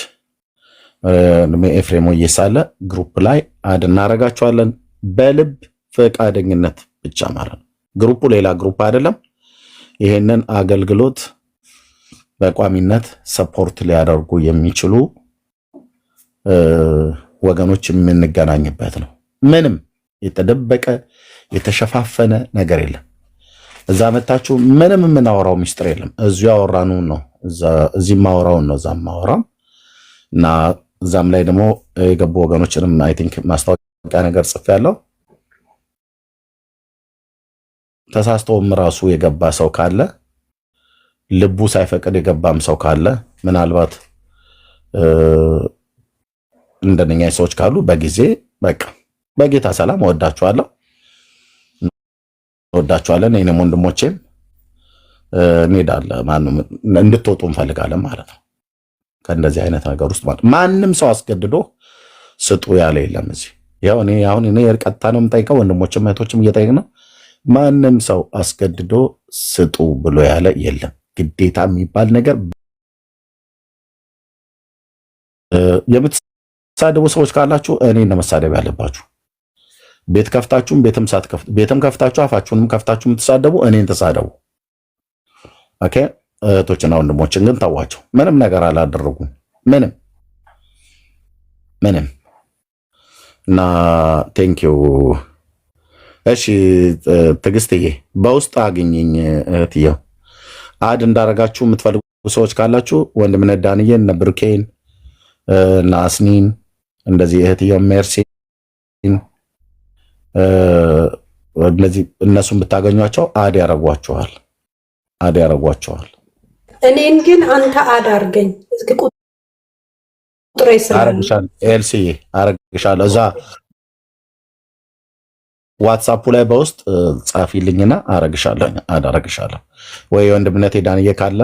ወንድሜ ኤፍሬም ወየሳለ ግሩፕ ላይ አድ እናደርጋቸዋለን። በልብ ፈቃደኝነት ብቻ ማለት ነው። ግሩፑ ሌላ ግሩፕ አይደለም። ይሄንን አገልግሎት በቋሚነት ሰፖርት ሊያደርጉ የሚችሉ ወገኖች የምንገናኝበት ነው። ምንም የተደበቀ የተሸፋፈነ ነገር የለም። እዛ መታችሁ ምንም የምናወራው ሚስጥር የለም። እዚሁ ያወራነው ነው፣ እዚህ ማወራውን ነው እዛም ማወራም እና እዛም ላይ ደግሞ የገቡ ወገኖችንም አይ ቲንክ ማስታወቂያ ነገር ጽፌያለሁ። ተሳስቶም ራሱ የገባ ሰው ካለ ልቡ ሳይፈቅድ የገባም ሰው ካለ ምናልባት እንደነኛ ሰዎች ካሉ በጊዜ በቃ በጌታ ሰላም ወዳችኋለን። እኔም ወንድሞቼም እንሄዳለን። ማንም እንድትወጡ እንፈልጋለን ማለት ነው። ከእንደዚህ አይነት ነገር ውስጥ ማለት ማንም ሰው አስገድዶ ስጡ ያለ የለም እዚህ። ያው እኔ ቀጥታ ነው የምጠይቀው፣ ወንድሞችም እህቶችም እየጠየቅን ነው። ማንም ሰው አስገድዶ ስጡ ብሎ ያለ የለም። ግዴታ የሚባል ነገር የምትሳደቡ ሰዎች ካላችሁ እኔን ነው መሳደብ ያለባችሁ። ቤት ከፍታችሁም ቤትም ከፍታችሁ አፋችሁንም ከፍታችሁ የምትሳደቡ እኔን ተሳደቡ። ኦኬ። እህቶችና ወንድሞችን ግን ተዋቸው። ምንም ነገር አላደረጉም። ምንም እና ቴንኪው። እሺ ትዕግስትዬ በውስጥ አግኝኝ እህትየው አድ እንዳረጋችሁ የምትፈልጉ ሰዎች ካላችሁ ወንድምነት ዳንዬን እነ ብሩኬን እና አስኒን እንደዚህ እህትየው ሜርሲን እንደዚህ እነሱን ብታገኟቸው አድ ያረጓቸዋል። እኔን ግን አንተ አድ አርገኝ። እስኪ ቁጥሬ አረግሻለሁ። ኤልሲዬ አረግሻለሁ። እዛ ዋትሳፑ ላይ በውስጥ ጻፊልኝና አዳረግሻለሁ። ወይ ወንድምነቴ ዳንዬ ካለ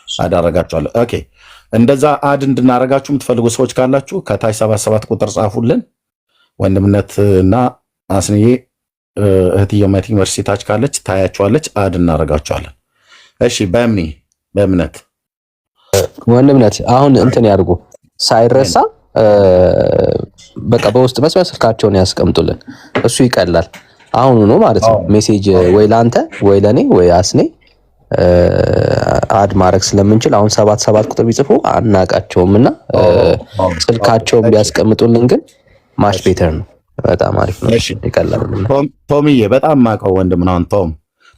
አዳረጋቸዋለሁ። ኦኬ። እንደዛ አድ እንድናረጋችሁ የምትፈልጉ ሰዎች ካላችሁ ከታች 77 ቁጥር ጻፉልን። ወንድምነትና አስንዬ እህትየው ማይቲ ዩኒቨርሲቲ ታች ካለች ታያቸዋለች። አድ እናረጋቸዋለን። እሺ። በእምነት ወንድምነት አሁን እንትን ያድርጉ ሳይረሳ በቃ በውስጥ መስመር ስልካቸውን ያስቀምጡልን። እሱ ይቀላል። አሁኑ ነው ማለት ነው። ሜሴጅ ወይ ላንተ ወይ ለኔ ወይ አስኔ አድ ማድረግ ስለምንችል አሁን 77 ቁጥር ቢጽፉ አናቃቸውም እና ስልካቸውን ቢያስቀምጡልን ግን ማሽ ቤተር ነው። በጣም አሪፍ ነው። ይቀላል። ቶምዬ በጣም ማቀው ወንድም ነው።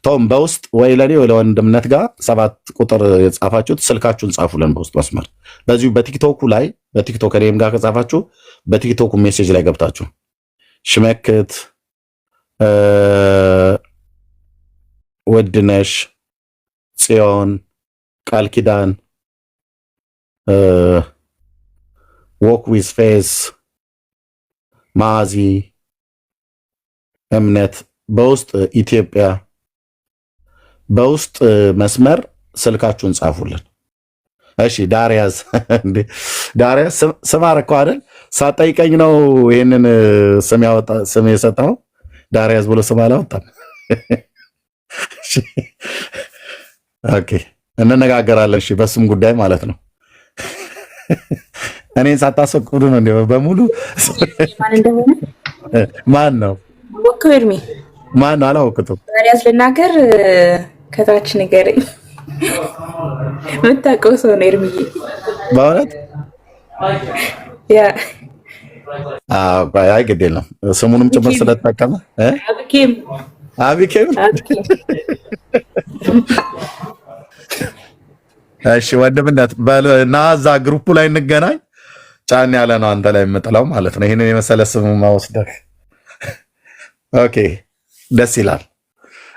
ቶም በውስጥ ወይ ለኔ ወይ ለወንድምነት ጋር 7 ቁጥር የጻፋችሁት ስልካችሁን ጻፉልን በውስጥ መስመር። በዚሁ በቲክቶኩ ላይ በቲክቶክ እኔም ጋር ከጻፋችሁ በቲክቶኩ ሜሴጅ ላይ ገብታችሁ ሽመክት ወድነሽ ጽዮን ቃል ኪዳን ዎክ ዊዝ ፌስ ማዚ እምነት በውስጥ ኢትዮጵያ በውስጥ መስመር ስልካችሁን ጻፉልን። እሺ ዳሪያስ እንዴ ዳሪያስ ስም አደረከው አይደል? ሳጠይቀኝ ነው ይሄንን ስም የሰጠው። ዳሪያስ ብሎ ስም አላወጣም። ኦኬ እንነጋገራለን። እሺ በስም ጉዳይ ማለት ነው። እኔን ሳታስፈቅዱ ነው እንዴ በሙሉ? ማን ነው ወከው እርሚ ማን ነው? አላወቅሁትም። ዳሪያስ ልናገር ከታች ንገረኝ። የምታውቀው ሰው ነው ኤርሚዬ? በእውነት ያ አይ ግድ የለም ስሙንም ጭምር ስለተጠቀመ አቢኬም እሺ ወንድምነት እና እዛ ግሩፑ ላይ እንገናኝ። ጫን ያለ ነው አንተ ላይ የምጥለው ማለት ነው። ይህንን የመሰለ ስሙ ማወስደህ ኦኬ ደስ ይላል።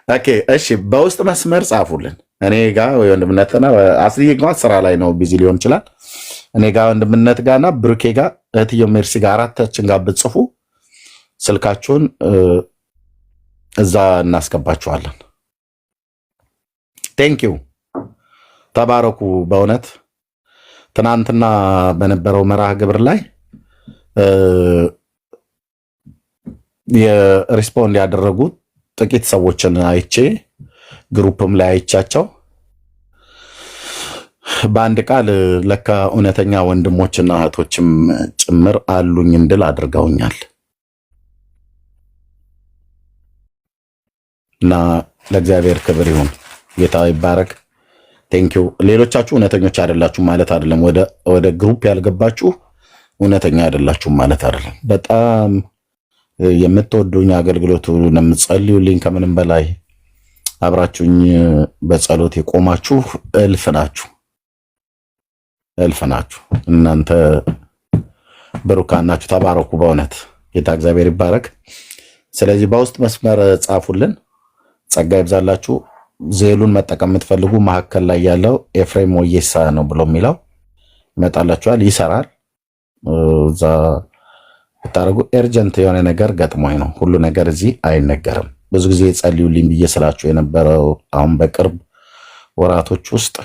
ኦኬ እሺ በውስጥ መስመር ጻፉልን። እኔ ጋር ወንድምነትና አስልዬ ጋር ስራ ላይ ነው ቢዚ ሊሆን ይችላል። እኔ ጋር ወንድምነት ጋርና ብሩኬ ጋር እህትዮ ሜርሲ ጋር አራታችን ጋር ብትጽፉ ስልካችሁን እዛ እናስገባችኋለን። ቴንኪዩ ተባረኩ። በእውነት ትናንትና በነበረው መርሃ ግብር ላይ የሪስፖንድ ያደረጉት ጥቂት ሰዎችን አይቼ ግሩፕም ላይ አይቻቸው በአንድ ቃል ለካ እውነተኛ ወንድሞችና እህቶችም ጭምር አሉኝ እንድል አድርገውኛል እና ለእግዚአብሔር ክብር ይሁን። ጌታ ይባረክ። ቴንኪዩ። ሌሎቻችሁ እውነተኞች አይደላችሁም ማለት አይደለም። ወደ ግሩፕ ያልገባችሁ እውነተኛ አይደላችሁም ማለት አይደለም። በጣም የምትወዱኝ አገልግሎቱ የምትጸልዩልኝ ከምንም በላይ አብራችሁኝ በጸሎት የቆማችሁ እልፍ ናችሁ። እናንተ ብሩካን ናችሁ። ተባረኩ። በእውነት ጌታ እግዚአብሔር ይባረክ። ስለዚህ በውስጥ መስመር ጻፉልን። ጸጋ ይብዛላችሁ። ዜሉን መጠቀም የምትፈልጉ መካከል ላይ ያለው ኤፍሬም ወየሳ ነው ብሎ የሚለው ይመጣላችኋል። ይሰራል። እዛ ብታደርጉ ኤርጀንት የሆነ ነገር ገጥሞኝ ነው። ሁሉ ነገር እዚህ አይነገርም። ብዙ ጊዜ ጸልዩልኝ ብዬ ስላችሁ የነበረው አሁን በቅርብ ወራቶች ውስጥ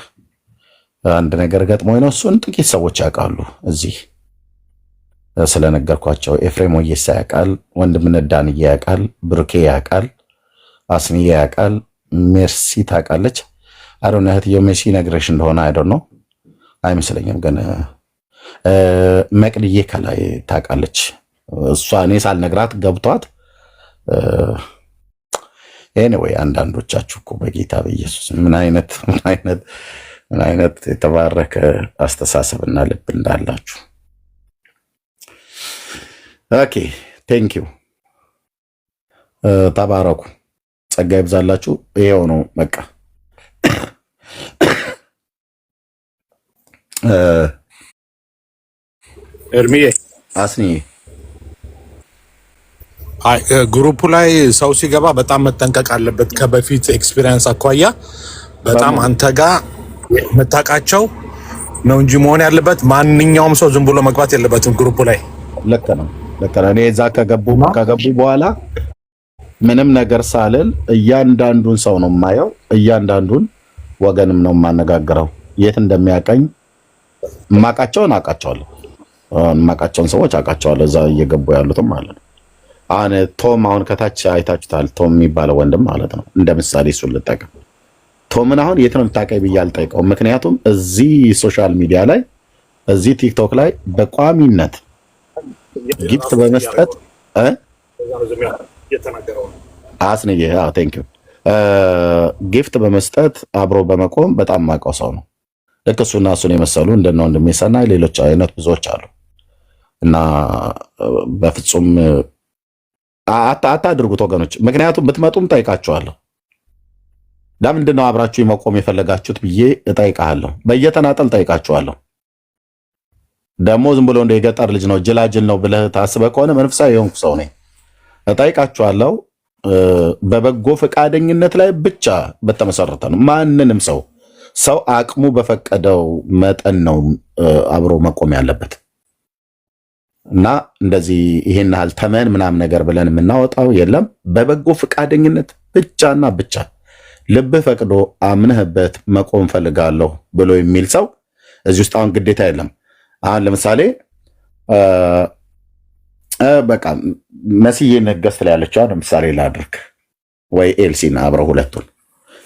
አንድ ነገር ገጥሞኝ ነው። እሱን ጥቂት ሰዎች ያውቃሉ። እዚህ ስለነገርኳቸው ኤፍሬም ወየሳ ያውቃል፣ ወንድምነት ዳንዬ ያውቃል፣ ብሩኬ ያውቃል፣ አስንዬ ያውቃል፣ ሜርሲ ታውቃለች። አሮን እህትዬው ሜርሲ ነግረሽ እንደሆነ አይደል ነው አይመስለኝም፣ ግን መቅድዬ ከላይ ታውቃለች። እሷ እኔ ሳልነግራት ገብቷት ኤኒዌይ አንዳንዶቻችሁ እኮ በጌታ በኢየሱስ ምን አይነት የተባረከ አስተሳሰብና ልብ እንዳላችሁ። ኦኬ ቴንክ ዩ ተባረኩ። ጸጋ ይብዛላችሁ። ይሄው ነው በቃ። ኤርሚዬ አስኒዬ ግሩፑ ላይ ሰው ሲገባ በጣም መጠንቀቅ አለበት። ከበፊት ኤክስፒሪየንስ አኳያ በጣም አንተ ጋር የምታውቃቸው ነው እንጂ መሆን ያለበት ማንኛውም ሰው ዝም ብሎ መግባት የለበትም ግሩፑ ላይ። ልክ ነው። እኔ እዛ ከገቡ በኋላ ምንም ነገር ሳልል እያንዳንዱን ሰው ነው የማየው፣ እያንዳንዱን ወገንም ነው የማነጋግረው። የት እንደሚያቀኝ የማውቃቸውን አውቃቸዋለሁ፣ የማውቃቸውን ሰዎች አውቃቸዋለሁ፣ እዛ እየገቡ ያሉትም ማለት ነው። አሁን ቶም አሁን ከታች አይታችሁታል። ቶም የሚባለው ወንድም ማለት ነው። እንደ ምሳሌ እሱን ልጠቀም። ቶምን አሁን የት ነው የምታውቀኝ ብዬ አልጠይቀውም። ምክንያቱም እዚህ ሶሻል ሚዲያ ላይ እዚህ ቲክቶክ ላይ በቋሚነት ጊፍት በመስጠት አስንዬ ቴንክ ዩ ጊፍት በመስጠት አብሮ በመቆም በጣም የማውቀው ሰው ነው። ልክ እሱና እሱን የመሰሉ እንደነ ወንድሜ ሰናይ ሌሎች አይነት ብዙዎች አሉ እና በፍጹም አታድርጉት ወገኖች። ምክንያቱም ብትመጡም ጠይቃችኋለሁ። ለምንድን ነው አብራችሁ መቆም የፈለጋችሁት ብዬ እጠይቃለሁ። በየተናጠል ጠይቃችኋለሁ። ደግሞ ዝም ብሎ እንደ የገጠር ልጅ ነው ጅላጅል ነው ብለህ ታስበህ ከሆነ መንፈሳዊ የሆንኩ ሰው ነኝ። እጠይቃችኋለሁ። በበጎ ፈቃደኝነት ላይ ብቻ በተመሰረተ ነው። ማንንም ሰው አቅሙ በፈቀደው መጠን ነው አብሮ መቆም ያለበት እና እንደዚህ ይሄን ያህል ተመን ምናምን ነገር ብለን የምናወጣው የለም። በበጎ ፈቃደኝነት ብቻና ብቻ ልብህ ፈቅዶ አምነህበት መቆም ፈልጋለሁ ብሎ የሚል ሰው እዚህ ውስጥ አሁን ግዴታ የለም። አሁን ለምሳሌ በቃ መስዬ ነገስ ትላለችው ለምሳሌ ላድርግ ወይ ኤልሲና አብረው ሁለቱን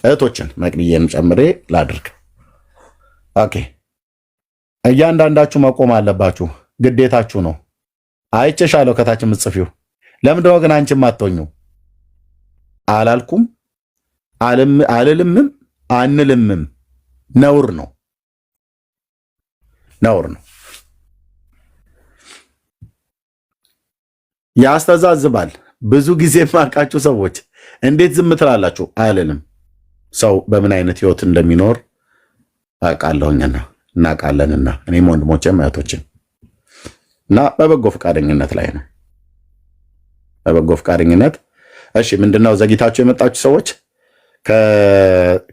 እህቶችን መቅድዬን ጨምሬ ላድርግ። ኦኬ እያንዳንዳችሁ መቆም አለባችሁ፣ ግዴታችሁ ነው። አይቼሻለሁ ከታች የምትጽፊው ለምንድነው ግን አንቺም አትሆኙ? አላልኩም አልልምም አንልምም። ነውር ነው፣ ነውር ነው። ያስተዛዝባል። ብዙ ጊዜ ማርቃችሁ ሰዎች እንዴት ዝም ትላላችሁ? አልልም። ሰው በምን አይነት ህይወት እንደሚኖር አውቃለሁኝና እናውቃለንና እኔም ወንድሞቼም እህቶቼም እና በበጎ ፈቃደኝነት ላይ ነው። በበጎ ፈቃደኝነት እሺ፣ ምንድነው ዘግይታችሁ የመጣችሁ ሰዎች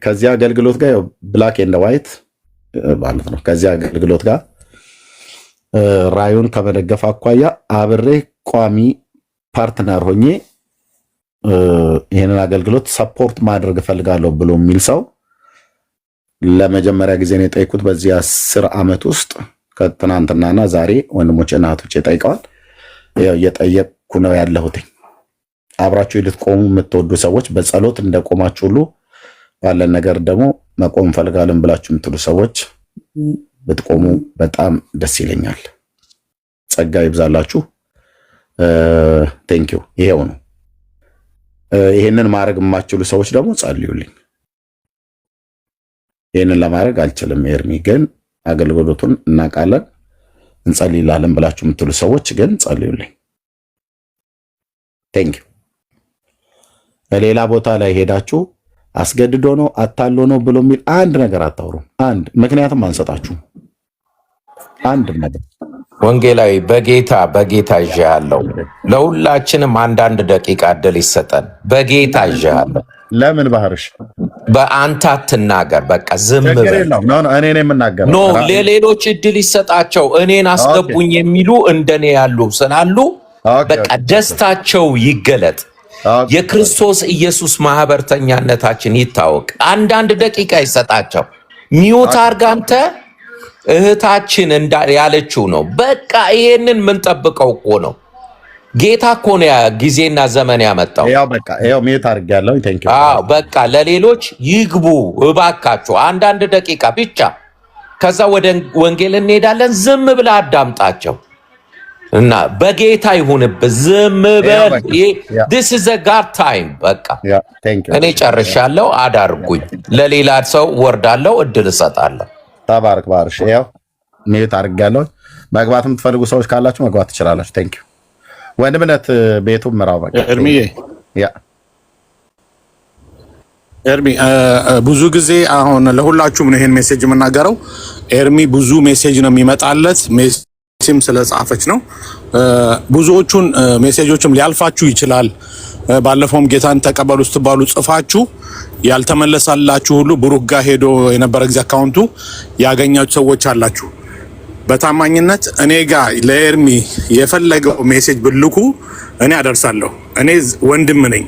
ከዚህ አገልግሎት ጋር ብላክ ኤንድ ዋይት ማለት ነው። ከዚህ አገልግሎት ጋር ራዩን ከመደገፍ አኳያ አብሬ ቋሚ ፓርትነር ሆኜ ይሄንን አገልግሎት ሰፖርት ማድረግ እፈልጋለሁ ብሎ የሚል ሰው ለመጀመሪያ ጊዜ ነው የጠየኩት። በዚህ 10 ዓመት ውስጥ ከትናንትናና ዛሬ ወንድሞቼና እህቶቼ ጠይቀዋል። ያው እየጠየቅኩ ነው ያለሁት። አብራችሁ ልትቆሙ የምትወዱ ሰዎች በጸሎት እንደቆማችሁ ሁሉ ባለን ነገር ደግሞ መቆም እንፈልጋለን ብላችሁ የምትሉ ሰዎች ብትቆሙ በጣም ደስ ይለኛል። ጸጋ ይብዛላችሁ። ቴንኪው። ይሄው ነው። ይሄንን ማድረግ የማትችሉ ሰዎች ደግሞ ጸልዩልኝ። ይሄንን ለማድረግ አልችልም ኤርሚ፣ ግን አገልግሎቱን እናውቃለን እንጸልይላለን ብላችሁ የምትሉ ሰዎች ግን ጸልዩልኝ። ቴንኪው። በሌላ ቦታ ላይ ሄዳችሁ አስገድዶ ነው አታሎ ነው ብሎ የሚል አንድ ነገር አታውሩም። አንድ ምክንያቱም አንሰጣችሁም። አንድ ነገር ወንጌላዊ በጌታ ይዣለሁ። ለሁላችንም አንዳንድ ደቂቃ እድል ይሰጠን። በጌታ ይዣለሁ። ለምን ባህርሽ በአንተ አትናገር። በቃ ዝም በል። እኔ ነኝ የምናገረው። ኖ ለሌሎች እድል ይሰጣቸው። እኔን አስገቡኝ የሚሉ እንደኔ ያሉ ስላሉ በቃ ደስታቸው ይገለጥ። የክርስቶስ ኢየሱስ ማህበርተኛነታችን ይታወቅ። አንዳንድ ደቂቃ ይሰጣቸው። ሚውት አድርግ አንተ። እህታችን ያለችው ነው። በቃ ይሄንን የምንጠብቀው እኮ ነው። ጌታ እኮ ነው ጊዜና ዘመን ያመጣው። ያው በቃ ያው ሚውት አድርጌያለሁ። ቴንክ ዩ። አዎ በቃ ለሌሎች ይግቡ እባካችሁ፣ አንዳንድ ደቂቃ ብቻ። ከዛ ወደ ወንጌል እንሄዳለን። ዝም ብለህ አዳምጣቸው እና በጌታ ይሁንብህ። ዝም በል። this is a god time። በቃ እኔ ጨርሻለሁ። አዳርጉኝ። ለሌላ ሰው ወርዳለሁ፣ እድል እሰጣለሁ። ተባረክ ባርሽ። ያው ሚውት አድርጌያለሁ። መግባት የምትፈልጉ ሰዎች ካላችሁ መግባት ትችላላችሁ። ቴንክ ዩ ወንድምነት ቤቱ ምራው። በቃ ኤርሚዬ ኤርሚ ብዙ ጊዜ አሁን ለሁላችሁም ነው ይሄን ሜሴጅ የምናገረው። ኤርሚ ብዙ ሜሴጅ ነው የሚመጣለት ሜሴጅም ስለጻፈች ነው። ብዙዎቹን ሜሴጆችም ሊያልፋችሁ ይችላል። ባለፈውም ጌታን ተቀበሉ ስትባሉ ጽፋችሁ ያልተመለሳላችሁ ሁሉ ብሩክ ጋር ሄዶ የነበረ ጊዜ አካውንቱ ያገኛችሁ ሰዎች አላችሁ። በታማኝነት እኔ ጋር ለኤርሚ የፈለገው ሜሴጅ ብልኩ እኔ አደርሳለሁ። እኔ ወንድም ነኝ።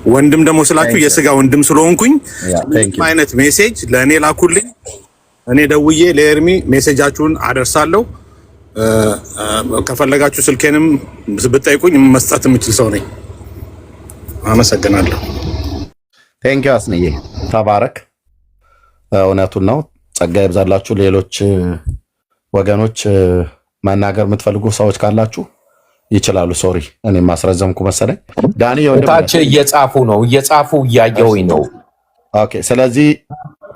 ወንድም ደግሞ ስላችሁ የስጋ ወንድም ስለሆንኩኝ ምንም አይነት ሜሴጅ ለእኔ ላኩልኝ። እኔ ደውዬ ለኤርሚ ሜሴጃችሁን አደርሳለሁ። ከፈለጋችሁ ስልኬንም ብትጠይቁኝ መስጠት የምችል ሰው ነኝ። አመሰግናለሁ። ቴንኪው አስንዬ፣ ተባረክ። እውነቱን ነው። ጸጋ ይብዛላችሁ። ሌሎች ወገኖች መናገር የምትፈልጉ ሰዎች ካላችሁ ይችላሉ። ሶሪ እኔ ማስረዘምኩ መሰለኝ። ዳኒ ታች እየጻፉ እያየሁኝ ነው። ኦኬ፣ ስለዚህ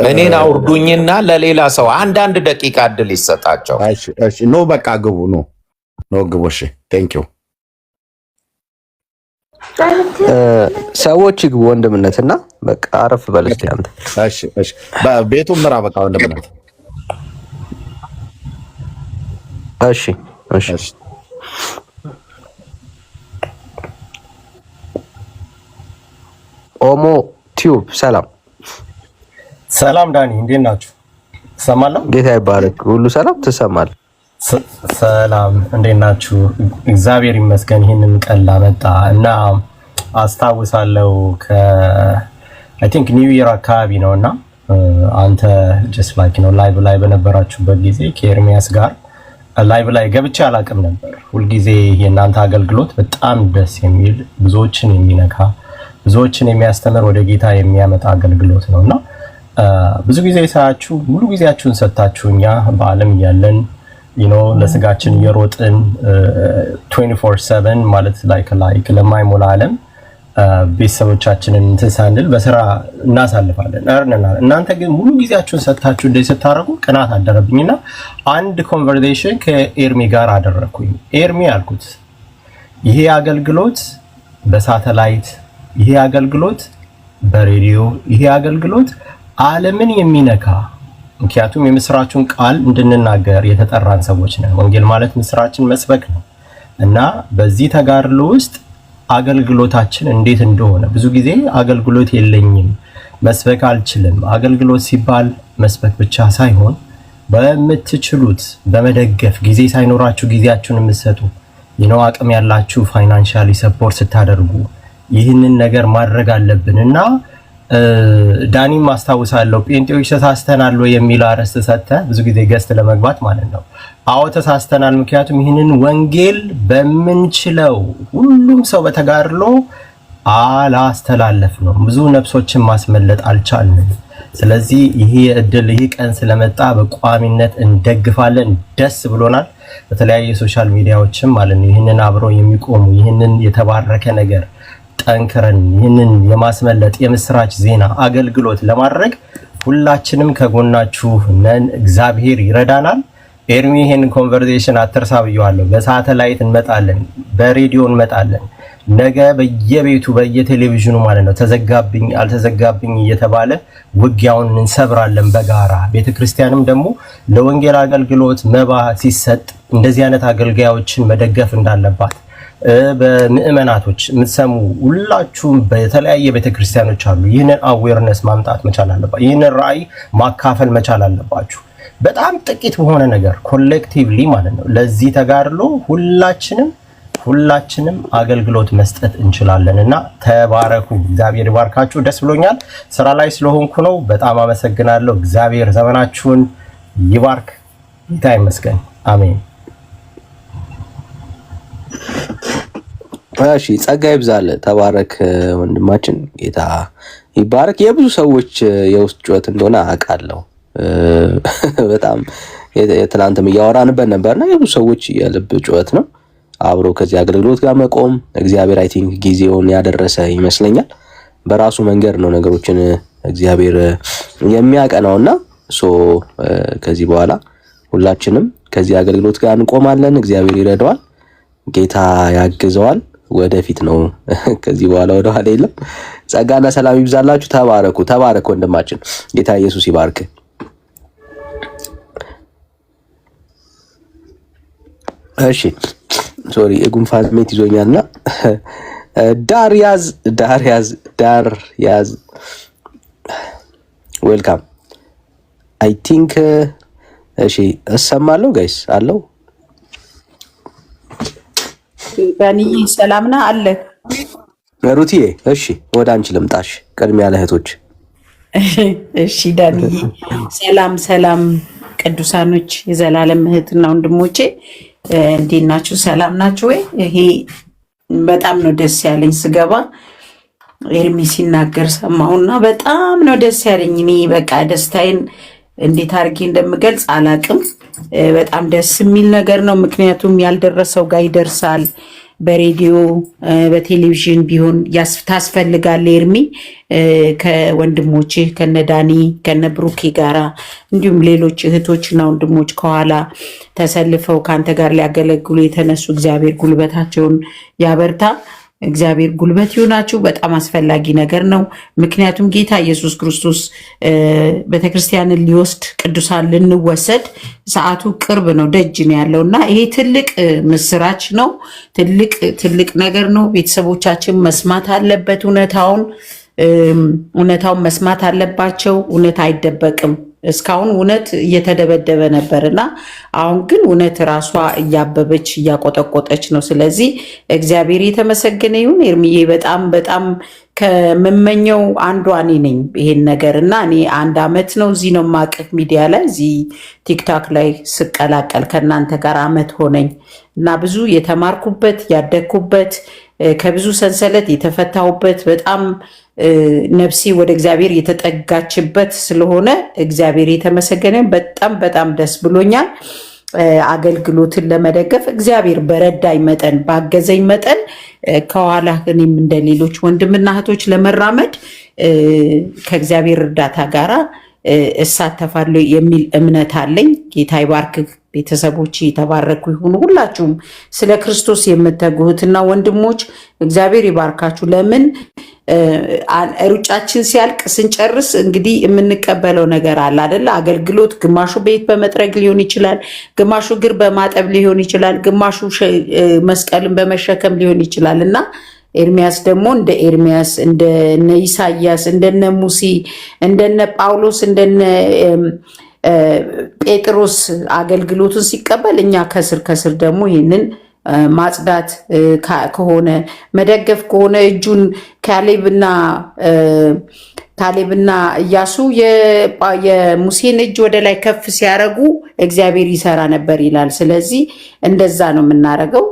እኔን አውርዱኝና ለሌላ ሰው አንዳንድ ደቂቃ እድል ይሰጣቸው። እሺ ኖ በቃ ግቡ። ኖ ግቡ። እሺ ቴንኪው። ሰዎች ይግቡ። ወንድምነትና በቃ አረፍ በል እስቲ አንተ። እሺ ቤቱ ምራ። በቃ ወንድምነት። እሺ ኦሞ ቲዩብ ሰላም ዳኒ፣ እንዴት ናችሁ? ትሰማለህ? ጌታ ይባረክ። ሁሉ ሰላም ትሰማለህ? ሰላም፣ እንዴት ናችሁ? እግዚአብሔር ይመስገን ይህንን ቀን ላመጣ እና አስታውሳለሁ አይ ቲንክ ኒው ኢየር አካባቢ ነውና አንተ ጀስት ላይክ ላይቭ ላይ በነበራችሁበት ጊዜ ከኤርሚያስ ጋር ላይቭ ላይ ገብቼ አላቅም ነበር። ሁልጊዜ የእናንተ አገልግሎት በጣም ደስ የሚል ብዙዎችን የሚነካ ብዙዎችን የሚያስተምር ወደ ጌታ የሚያመጣ አገልግሎት ነውና ብዙ ጊዜ ሳያችሁ ሙሉ ጊዜያችሁን ሰጣችሁ እኛ በዓለም ያለን ለስጋችን እየሮጥን 24/7 ማለት ላይክ ለማይሞላ ዓለም ቤተሰቦቻችንን ሳንል በስራ እናሳልፋለን። እናንተ ግን ሙሉ ጊዜያችሁን ሰጣችሁ እንደዚህ ስታረጉ ቅናት አደረብኝና አንድ ኮንቨርሴሽን ከኤርሚ ጋር አደረኩኝ። ኤርሚ አልኩት ይሄ አገልግሎት በሳተላይት ይሄ አገልግሎት በሬዲዮ ይሄ አገልግሎት ዓለምን የሚነካ ምክንያቱም የምስራቹን ቃል እንድንናገር የተጠራን ሰዎች ነን። ወንጌል ማለት ምስራችን መስበክ ነው እና በዚህ ተጋድሎ ውስጥ አገልግሎታችን እንዴት እንደሆነ ብዙ ጊዜ አገልግሎት የለኝም መስበክ አልችልም። አገልግሎት ሲባል መስበክ ብቻ ሳይሆን በመትችሉት በመደገፍ ጊዜ ሳይኖራችሁ ጊዜያችሁን የምትሰጡ አቅም ያላችሁ ፋይናንሻሊ ሰፖርት ስታደርጉ ይህንን ነገር ማድረግ አለብንና ዳኒም ማስታወሳለሁ ጴንጤዎች ተሳስተናል ወይ የሚል አርዕስት ሰጠ ብዙ ጊዜ ገስት ለመግባት ማለት ነው። አዎ ተሳስተናል። ምክንያቱም ይህንን ወንጌል በምንችለው ሁሉም ሰው በተጋድሎ አላስተላለፍ ነው። ብዙ ነፍሶችን ማስመለጥ አልቻልንም። ስለዚህ ይሄ እድል ይሄ ቀን ስለመጣ በቋሚነት እንደግፋለን። ደስ ብሎናል። በተለያየ ሶሻል ሚዲያዎችም ማለት ነው ይህንን አብረው የሚቆሙ ይህንን የተባረከ ነገር ጠንክረን ይህንን የማስመለጥ የምስራች ዜና አገልግሎት ለማድረግ ሁላችንም ከጎናችሁ ነን። እግዚአብሔር ይረዳናል። ኤርሚ ይሄን ኮንቨርሴሽን አትርሳ ብየዋለሁ። በሳተላይት እንመጣለን፣ በሬዲዮ እንመጣለን። ነገ በየቤቱ በየቴሌቪዥኑ ማለት ነው ተዘጋብኝ አልተዘጋብኝ እየተባለ ውጊያውን እንሰብራለን በጋራ። ቤተክርስቲያንም ደግሞ ለወንጌል አገልግሎት መባ ሲሰጥ እንደዚህ አይነት አገልጋዮችን መደገፍ እንዳለባት በምእመናቶች የምትሰሙ ሁላችሁም በተለያየ ቤተክርስቲያኖች አሉ። ይህንን አዌርነስ ማምጣት መቻል አለባችሁ። ይህንን ራዕይ ማካፈል መቻል አለባችሁ። በጣም ጥቂት በሆነ ነገር ኮሌክቲቭሊ ማለት ነው ለዚህ ተጋድሎ ሁላችንም አገልግሎት መስጠት እንችላለንና ተባረኩ። እግዚአብሔር ይባርካችሁ። ደስ ብሎኛል። ስራ ላይ ስለሆንኩ ነው። በጣም አመሰግናለሁ። እግዚአብሔር ዘመናችሁን ይባርክ። ጌታ ይመስገን። አሜን። እሺ ጸጋ ይብዛል። ተባረክ ወንድማችን። ጌታ ይባረክ። የብዙ ሰዎች የውስጥ ጩኸት እንደሆነ አውቃለሁ። በጣም የትናንትም እያወራንበት ነበርና የብዙ ሰዎች የልብ ጩኸት ነው። አብሮ ከዚህ አገልግሎት ጋር መቆም እግዚአብሔር አይ ቲንክ ጊዜውን ያደረሰ ይመስለኛል። በራሱ መንገድ ነው ነገሮችን እግዚአብሔር የሚያቀናውና ከዚህ በኋላ ሁላችንም ከዚህ አገልግሎት ጋር እንቆማለን። እግዚአብሔር ይረዳዋል። ጌታ ያግዘዋል። ወደፊት ነው። ከዚህ በኋላ ወደ ኋላ የለም። ጸጋና ሰላም ይብዛላችሁ። ተባረክ ወንድማችን። ጌታ ኢየሱስ ይባርክ። እሺ ሶሪ ጉንፋን ስሜት ይዞኛልና ዳር ያዝ ዌልካም አይ ቲንክ እሺ እሰማለሁ ጋይስ አለው ዳንዬ ሰላምና አለ ሩቲዬ እሺ ወደ አንቺ ልምጣሽ ቅድሚያ ለእህቶች እሺ ዳንዬ ሰላም ቅዱሳኖች የዘላለም እህትና ወንድሞቼ እንዴት ናችሁ? ሰላም ናችሁ ወይ? ይሄ በጣም ነው ደስ ያለኝ ስገባ ኤርሚ ሲናገር ሰማሁና በጣም ነው ደስ ያለኝ። እኔ በቃ ደስታዬን እንዴት አድርጌ እንደምገልጽ አላቅም። በጣም ደስ የሚል ነገር ነው። ምክንያቱም ያልደረሰው ጋር ይደርሳል። በሬዲዮ በቴሌቪዥን ቢሆን ታስፈልጋል። ኤርሚ ከወንድሞቼ ከነዳኒ ከነብሩኬ ጋራ እንዲሁም ሌሎች እህቶችና ወንድሞች ከኋላ ተሰልፈው ከአንተ ጋር ሊያገለግሉ የተነሱ እግዚአብሔር ጉልበታቸውን ያበርታ። እግዚአብሔር ጉልበት ይሆናችሁ። በጣም አስፈላጊ ነገር ነው። ምክንያቱም ጌታ ኢየሱስ ክርስቶስ ቤተክርስቲያንን ሊወስድ ቅዱሳን ልንወሰድ ሰዓቱ ቅርብ ነው፣ ደጅ ነው ያለው እና ይሄ ትልቅ ምስራች ነው። ትልቅ ነገር ነው። ቤተሰቦቻችን መስማት አለበት። እውነታውን መስማት አለባቸው። እውነት አይደበቅም። እስካሁን እውነት እየተደበደበ ነበር እና አሁን ግን እውነት ራሷ እያበበች እያቆጠቆጠች ነው። ስለዚህ እግዚአብሔር የተመሰገነ ይሁን። ኤርሚዬ በጣም ከምመኘው አንዷ እኔ ነኝ ይሄን ነገር እና እኔ 1 ዓመት ነው እዚህ ነው ማቀፍ ሚዲያ ላይ እዚህ ቲክቶክ ላይ ስቀላቀል ከእናንተ ጋር ዓመት ሆነኝ እና ብዙ የተማርኩበት ያደግኩበት ከብዙ ሰንሰለት የተፈታሁበት በጣም ነፍሴ ወደ እግዚአብሔር የተጠጋችበት ስለሆነ እግዚአብሔር የተመሰገነ በጣም በጣም ደስ ብሎኛል። አገልግሎትን ለመደገፍ እግዚአብሔር በረዳኝ መጠን ባገዘኝ መጠን ከኋላ እኔም እንደ ሌሎች ወንድምና እህቶች ለመራመድ ከእግዚአብሔር እርዳታ ጋራ እሳተፋለሁ የሚል እምነት አለኝ። ጌታ ይባርክ። ቤተሰቦች የተባረኩ ይሁኑ። ሁላችሁም ስለ ክርስቶስ የምትተጉትና ወንድሞች እግዚአብሔር ይባርካችሁ። ለምን ሩጫችን ሲያልቅ ስንጨርስ እንግዲህ የምንቀበለው ነገር አለ አይደለ? አገልግሎት ግማሹ ቤት በመጥረግ ሊሆን ይችላል፣ ግማሹ እግር በማጠብ ሊሆን ይችላል፣ ግማሹ መስቀልን በመሸከም ሊሆን ይችላል እና ኤርሚያስ ደግሞ እንደ ኤርሚያስ እንደነ ኢሳያስ እንደነ ሙሴ እንደነ ጳውሎስ እንደነ ጴጥሮስ አገልግሎቱን ሲቀበል እኛ ከስር ከስር ደግሞ ይህንን ማጽዳት ከሆነ መደገፍ ከሆነ እጁን ካሌብና ኢያሱ የሙሴን እጅ ወደ ላይ ከፍ ሲያደርጉ እግዚአብሔር ይሰራ ነበር ይላል። ስለዚህ እንደዛ ነው የምናደርገው።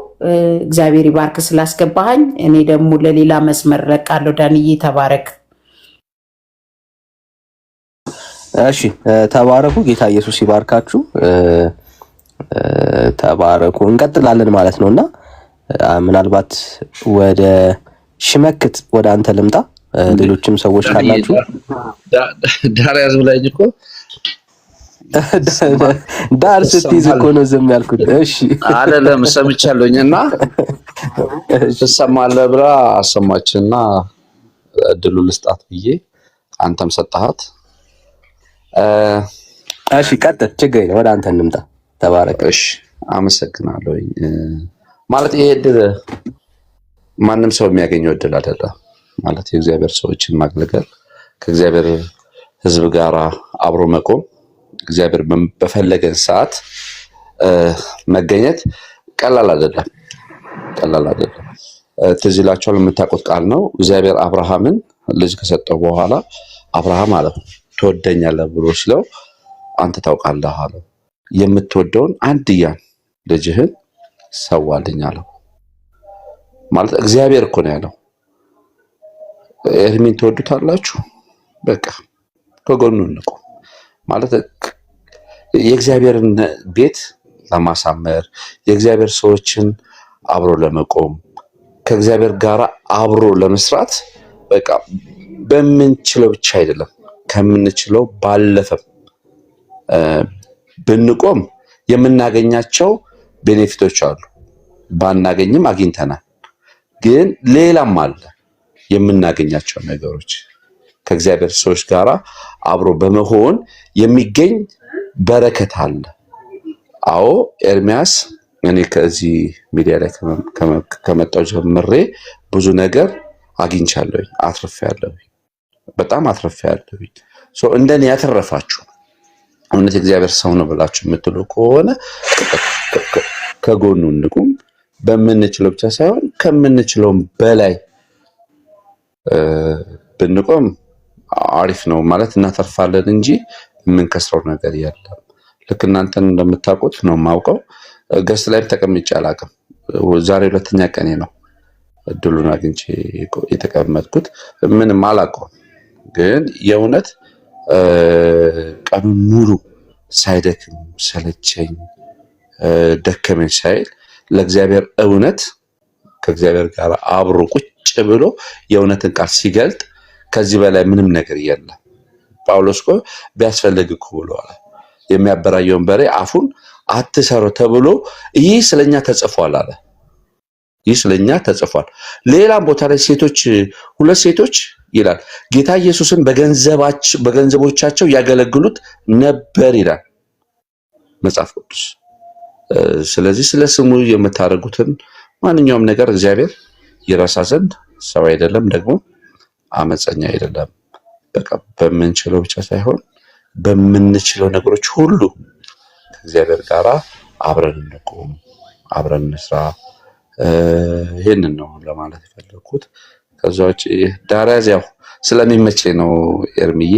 እግዚአብሔር ይባርክ ስላስገባሃኝ። እኔ ደግሞ ለሌላ መስመር ለቃለሁ። ዳንዬ ተባረክ። እሺ ተባረኩ። ጌታ ኢየሱስ ይባርካችሁ። ተባረኩ። እንቀጥላለን ማለት ነውና ምናልባት ወደ ሽመክት ወደ አንተ ልምጣ። ሌሎችም ሰዎች ካላችሁ ዳርያዝ ላይ እኮ ዳር ስትይዝ እኮ ነው ዝም ያልኩት። እሺ አይደለም ሰምቻለሁኝና ትሰማለህ ብላ አሰማችና እድሉ ልስጣት ብዬ አንተም ሰጣሃት። እሺ ቀጥል፣ ችግር የለም። ወደ አንተ እንምጣ። ተባረክ። እሺ አመሰግናለሁ። ማለት ይሄ እድል ማንም ሰው የሚያገኘው እድል አይደለም። ማለት የእግዚአብሔር ሰዎችን ማገልገል፣ ከእግዚአብሔር ሕዝብ ጋር አብሮ መቆም፣ እግዚአብሔር በፈለገን ሰዓት መገኘት ቀላል አይደለም። ትዝ ይላችኋል፣ የምታውቁት ቃል ነው። እግዚአብሔር አብርሃምን ልጅ ከሰጠው በኋላ አብርሃም አለው ትወደኛለህ ብሎ ሲለው አንተ ታውቃለህ አለው የምትወደውን አንድያን ልጅህን ሰዋልኝ አለው። ማለት እግዚአብሔር እኮ ነው ያለው። ኤርሚን ትወዱታላችሁ? በቃ ከጎኑ እንቁ። ማለት የእግዚአብሔርን ቤት ለማሳመር የእግዚአብሔር ሰዎችን አብሮ ለመቆም ከእግዚአብሔር ጋር አብሮ ለመስራት በቃ በምንችለው ብቻ አይደለም ከምንችለው ባለፈም ብንቆም የምናገኛቸው ቤኔፊቶች አሉ። ባናገኝም አግኝተናል። ግን ሌላም አለ የምናገኛቸው ነገሮች ከእግዚአብሔር ሰዎች ጋር አብሮ በመሆን የሚገኝ በረከት አለ። አዎ ኤርሚያስ እኔ ከዚህ ሚዲያ ላይ ከመጣሁ ጀምሬ ብዙ ነገር አግኝቻለሁ፣ አትርፌያለሁ፣ በጣም አትርፌያለሁ። እንደኔ ያተረፋችሁ እውነት እግዚአብሔር ሰው ነው ብላችሁ የምትሉ ከሆነ ከጎኑ እንቁም። በምንችለው ብቻ ሳይሆን ከምንችለውም በላይ ብንቆም አሪፍ ነው። ማለት እናተርፋለን እንጂ የምንከስረው ነገር የለም። ልክ እናንተን እንደምታውቁት ነው የማውቀው። ገስት ላይም ተቀምጬ አላውቅም። ዛሬ 2ኛ ቀኔ ነው እድሉን አግኝቼ የተቀመጥኩት። ምንም አላውቀውም፣ ግን የእውነት ቀኑን ሙሉ ሳይደክም ሰለቸኝ ደከመኝ ሳይል ለእግዚአብሔር እውነት ከእግዚአብሔር ጋር አብሮ ቁጭ ብሎ የእውነትን ቃል ሲገልጥ ከዚህ በላይ ምንም ነገር የለም። ጳውሎስ እኮ ቢያስፈልግ እኮ ብለዋል፣ የሚያበራየውን በሬ አፉን አትሰሩ ተብሎ ይህ ስለኛ ተጽፏል አለ። ይህ ስለኛ ተጽፏል። ሌላም ቦታ ላይ ሴቶች 2 ሴቶች ይላል ጌታ ኢየሱስን በገንዘቦቻቸው ያገለግሉት ነበር ይላል መጽሐፍ ቅዱስ። ስለዚህ ስለ ስሙ የምታደርጉትን ማንኛውም ነገር እግዚአብሔር ይረሳ ዘንድ ሰው አይደለም፣ ደግሞ አመፀኛ አይደለም። በቃ በምንችለው ብቻ ሳይሆን በምንችለው ነገሮች ሁሉ ከእግዚአብሔር ጋር አብረን እንቁም፣ አብረን እንስራ። ይሄንን ነው ለማለት የፈለኩት። ከዛ ውጪ ዳራዝ ያው ስለሚመቸኝ ነው። ኤርሚዬ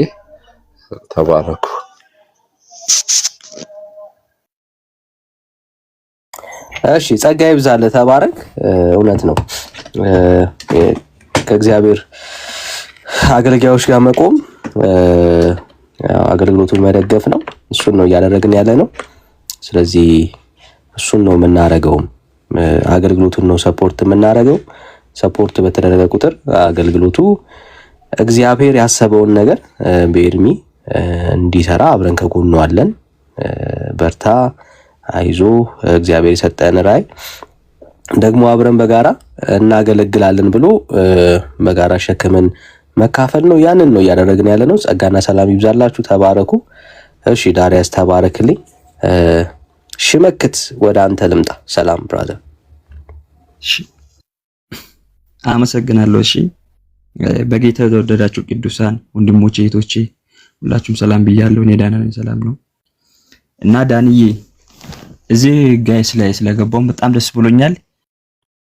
ተባረኩ። እሺ ጸጋ ይብዛልህ፣ ተባረክ። እውነት ነው ከእግዚአብሔር አገልጋዮች ጋር መቆም አገልግሎቱን መደገፍ ነው። እሱን ነው እያደረግን ያለ ነው። ስለዚህ እሱን ነው የምናደርገው። አገልግሎቱን ነው ሰፖርት የምናደርገው። ሰፖርት በተደረገ ቁጥር አገልግሎቱ እግዚአብሔር ያሰበውን ነገር በኤርሚ እንዲሰራ አብረን ከጎኑ አለን። በርታ፣ አይዞ፣ እግዚአብሔር የሰጠን ራዕይ ደግሞ አብረን በጋራ እናገለግላለን ብሎ በጋራ ሸክምን መካፈል ነው። ያንን ነው እያደረግን ያለ ነው። ጸጋና ሰላም ይብዛላችሁ። ተባረኩ። እሺ ዳሪያስ ተባረክልኝ። ሽመክት ወደ አንተ ልምጣ። ሰላም ብራዘር። አመሰግናለሁ። እሺ በጌታ የተወደዳችሁ ቅዱሳን ወንድሞቼ እህቶቼ ሁላችሁም ሰላም ብያለሁ። እኔ ዳና ነኝ፣ ሰላም ነው። እና ዳንዬ እዚህ ጋይስ ላይ ስለገባው በጣም ደስ ብሎኛል።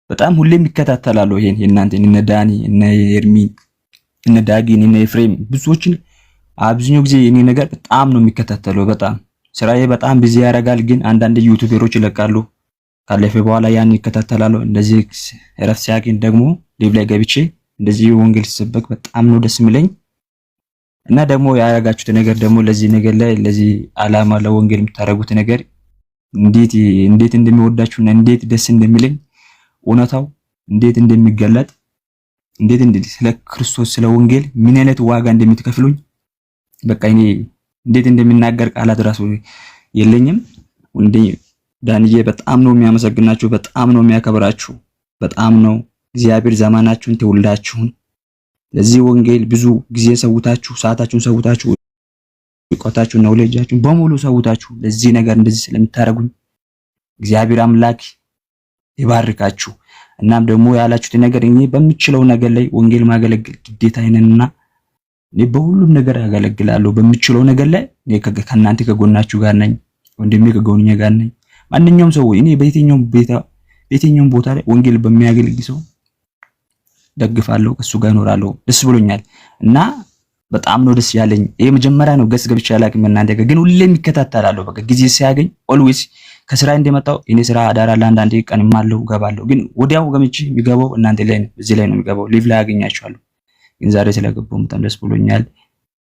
በጣም ሁሌም ይከታተላሉ ይሄን የእናንተን እነ ዳኒ እነ ኤርሚ እነ ዳጊን እነ ኤፍሬም ብዙዎችን አብዛኛው ጊዜ እኔ ነገር በጣም ነው የሚከታተለው። በጣም ስራዬ በጣም ቢዚ ያደርጋል፣ ግን አንዳንድ ዩቲዩበሮች ይለቃሉ ካለፈ በኋላ ያን ይከታተላሉ። እንደዚህ እረፍት ሲያገኝ ደግሞ ሊቭ ላይ ገብቼ እንደዚህ ወንጌል ሲሰበክ በጣም ነው ደስ የሚለኝ። እና ደግሞ ያደረጋችሁት ነገር ደግሞ ለዚህ ነገር ላይ ለዚህ ዓላማ ለወንጌል የምታደርጉት ነገር እንዴት እንደሚወዳችሁና እንዴት ደስ እንደሚለኝ እውነታው እንዴት እንደሚገለጥ እንዴት ስለ ክርስቶስ ስለ ወንጌል ምን አይነት ዋጋ እንደምትከፍሉኝ በቃ እኔ እንዴት እንደሚናገር ቃላት ራሱ የለኝም። ወንዴ ዳንዬ በጣም ነው የሚያመሰግናችሁ፣ በጣም ነው የሚያከብራችሁ፣ በጣም ነው እግዚአብሔር ዘመናችሁን ተውልዳችሁን ለዚህ ወንጌል ብዙ ጊዜ ሰውታችሁ ሰዓታችሁን ሰውታችሁ እውቀታችሁን ነው ለጃችሁን በሙሉ ሰውታችሁ ለዚህ ነገር እንደዚህ ስለምታረጉኝ እግዚአብሔር አምላክ ይባርካችሁ። እናም ደግሞ ያላችሁት ነገር እኔ በሚችለው ነገር ላይ ወንጌል ማገለግል ግዴታዬ ነውና እኔ በሁሉም ነገር ያገለግላለሁ። በሚችለው ነገር ላይ እኔ ከእናንተ ከጎናችሁ ጋር ነኝ፣ ወንድሜ ከጎንኛ ጋር ነኝ። ማንኛውም ሰው እኔ በየትኛውም ቦታ ላይ ወንጌል በሚያገለግል ሰው ደግፋለሁ፣ ከሱ ጋር እኖራለሁ። ደስ ብሎኛል እና በጣም ነው ደስ ያለኝ። ይሄ መጀመሪያ ነው ገስ ገብቼ አላውቅም። እናንተ ግን ሁሌም ይከታተላለሁ። በቃ ጊዜ ሲያገኝ ኦልዌይስ ከስራ እንደመጣው እኔ ስራ አዳር አለ አንዳንዴ ቀንም አለው ገባለሁ፣ ግን ወዲያው ገምቼ የሚገባው እናንተ ላይ ነው፣ እዚህ ላይ ነው የሚገባው። ሊቭ ላይ አገኛችኋለሁ። ግን ዛሬ ስለገባው በጣም ደስ ብሎኛል።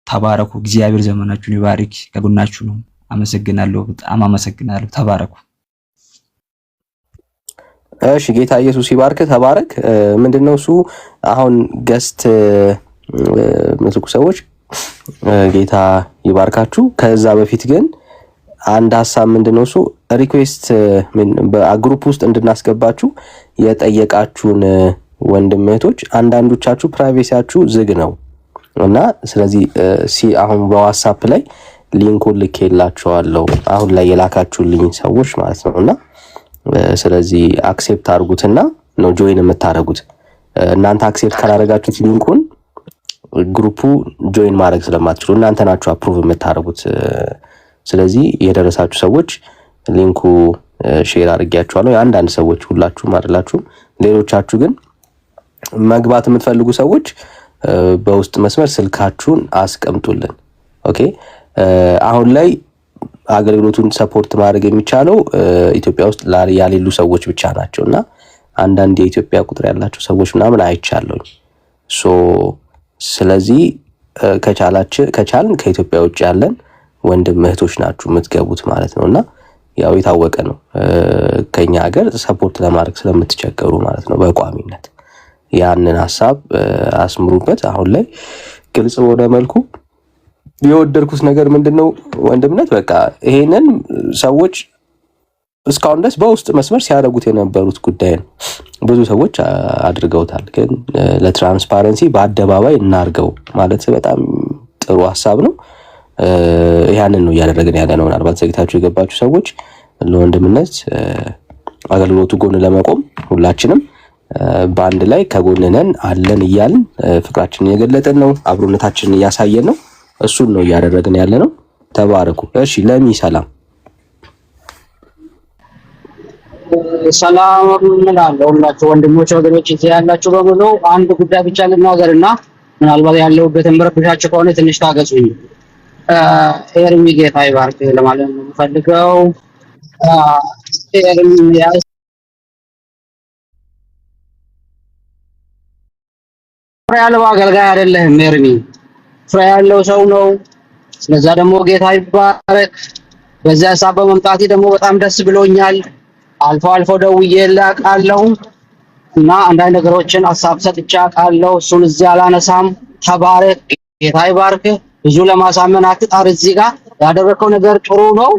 ተባረኩ። እግዚአብሔር ዘመናችሁን ይባርክ። ከጎናችሁ ነው። አመሰግናለሁ። በጣም አመሰግናለሁ። ተባረኩ። እሺ ጌታ ኢየሱስ ይባርክ። ተባረክ። ምንድነው እሱ አሁን ገስት ምትኩ ሰዎች ጌታ ይባርካችሁ። ከዛ በፊት ግን አንድ ሐሳብ ምንድነው እሱ ሪኩዌስት በግሩፕ ውስጥ እንድናስገባችሁ የጠየቃችሁን ወንድም እህቶች አንዳንዶቻችሁ ፕራይቬሲያችሁ ዝግ ነው እና ስለዚህ አሁን በዋትስአፕ ላይ ሊንኩን ልኬላችኋለሁ አሁን ላይ የላካችሁልኝ ሰዎች ማለት ነውና ስለዚህ አክሴፕት አድርጉትና ነው ጆይን የምታደርጉት። እናንተ አክሴፕት ካላደረጋችሁት ሊንኩን ግሩፑ ጆይን ማድረግ ስለማትችሉ እናንተ ናችሁ አፕሩቭ የምታደርጉት። ስለዚህ የደረሳችሁ ሰዎች ሊንኩ ሼር አድርጌያችኋለሁ። አንዳንድ ሰዎች ሁላችሁም አይደላችሁም። ሌሎቻችሁ ግን መግባት የምትፈልጉ ሰዎች በውስጥ መስመር ስልካችሁን አስቀምጡልን። ኦኬ አሁን ላይ አገልግሎቱን ሰፖርት ማድረግ የሚቻለው ኢትዮጵያ ውስጥ ያሌሉ ሰዎች ብቻ ናቸውና አንዳንድ የኢትዮጵያ ቁጥር ያላቸው ሰዎች ምናምን አይቻለሁ። ስለዚህ ከቻልን ከኢትዮጵያ ውጭ ያለን ወንድም እህቶች ናችሁ የምትገቡት ማለት ነውና ያው የታወቀ ነው ከኛ ሀገር ሰፖርት ለማድረግ ስለምትቸገሩ ማለት ነው በቋሚነት ያንን ሐሳብ አስምሩበት። አሁን ላይ ግልጽ በሆነ መልኩ የወደድኩት ነገር ምንድነው ወንድምነት በቃ ይሄንን ሰዎች እስካሁን ድረስ በውስጥ መስመር ሲያደርጉት የነበሩት ጉዳይ ነው። ብዙ ሰዎች አድርገውታል፣ ግን ለትራንስፓረንሲ በአደባባይ እናርገው ማለት በጣም ጥሩ ሐሳብ ነው። ያንን ነው እያደረግን ያለ ነው። ምናልባት ዘግታችሁ የገባችሁ ሰዎች ለወንድምነት አገልግሎቱ ጎን ለመቆም ሁላችንም በአንድ ላይ ከጎንነን አለን እያልን ፍቅራችንን እየገለጥን ነው፣ አብሮነታችንን እያሳየን ነው። እሱን ነው እያደረግን ያለ ነው። ተባረኩ። እሺ ለሚ ሰላም ሰላም እላለሁ ሁላችሁ ወንድሞች ወገኖች እዚህ ያላችሁ በሙሉ። አንድ ጉዳይ ብቻ ልናገርና ምናልባት ያለሁበትን መረብሻችሁ ከሆነ ትንሽ ታገሱኝ። ኤርሚ ጌታ ይባርክ ለማለት ነው የምፈልገው። ኤርሚያስ ፍሬ ያለው አገልጋይ አይደለህም። ኤርሚ ፍሬ ያለው ሰው ነው። ስለዛ ደግሞ ጌታ ይባረክ። በዚያ ሀሳብ በመምጣቴ ደግሞ በጣም ደስ ብሎኛል። አልፎ አልፎ ደውዬልህ አውቃለሁ እና አንዳንድ ነገሮችን ሀሳብ ሰጥቼ አውቃለሁ። እሱን እዚህ አላነሳም። ተባረክ፣ ጌታ ይባርክ። ብዙ ለማሳመን አትጣር። እዚህ ጋር ያደረከው ነገር ጥሩ ነው።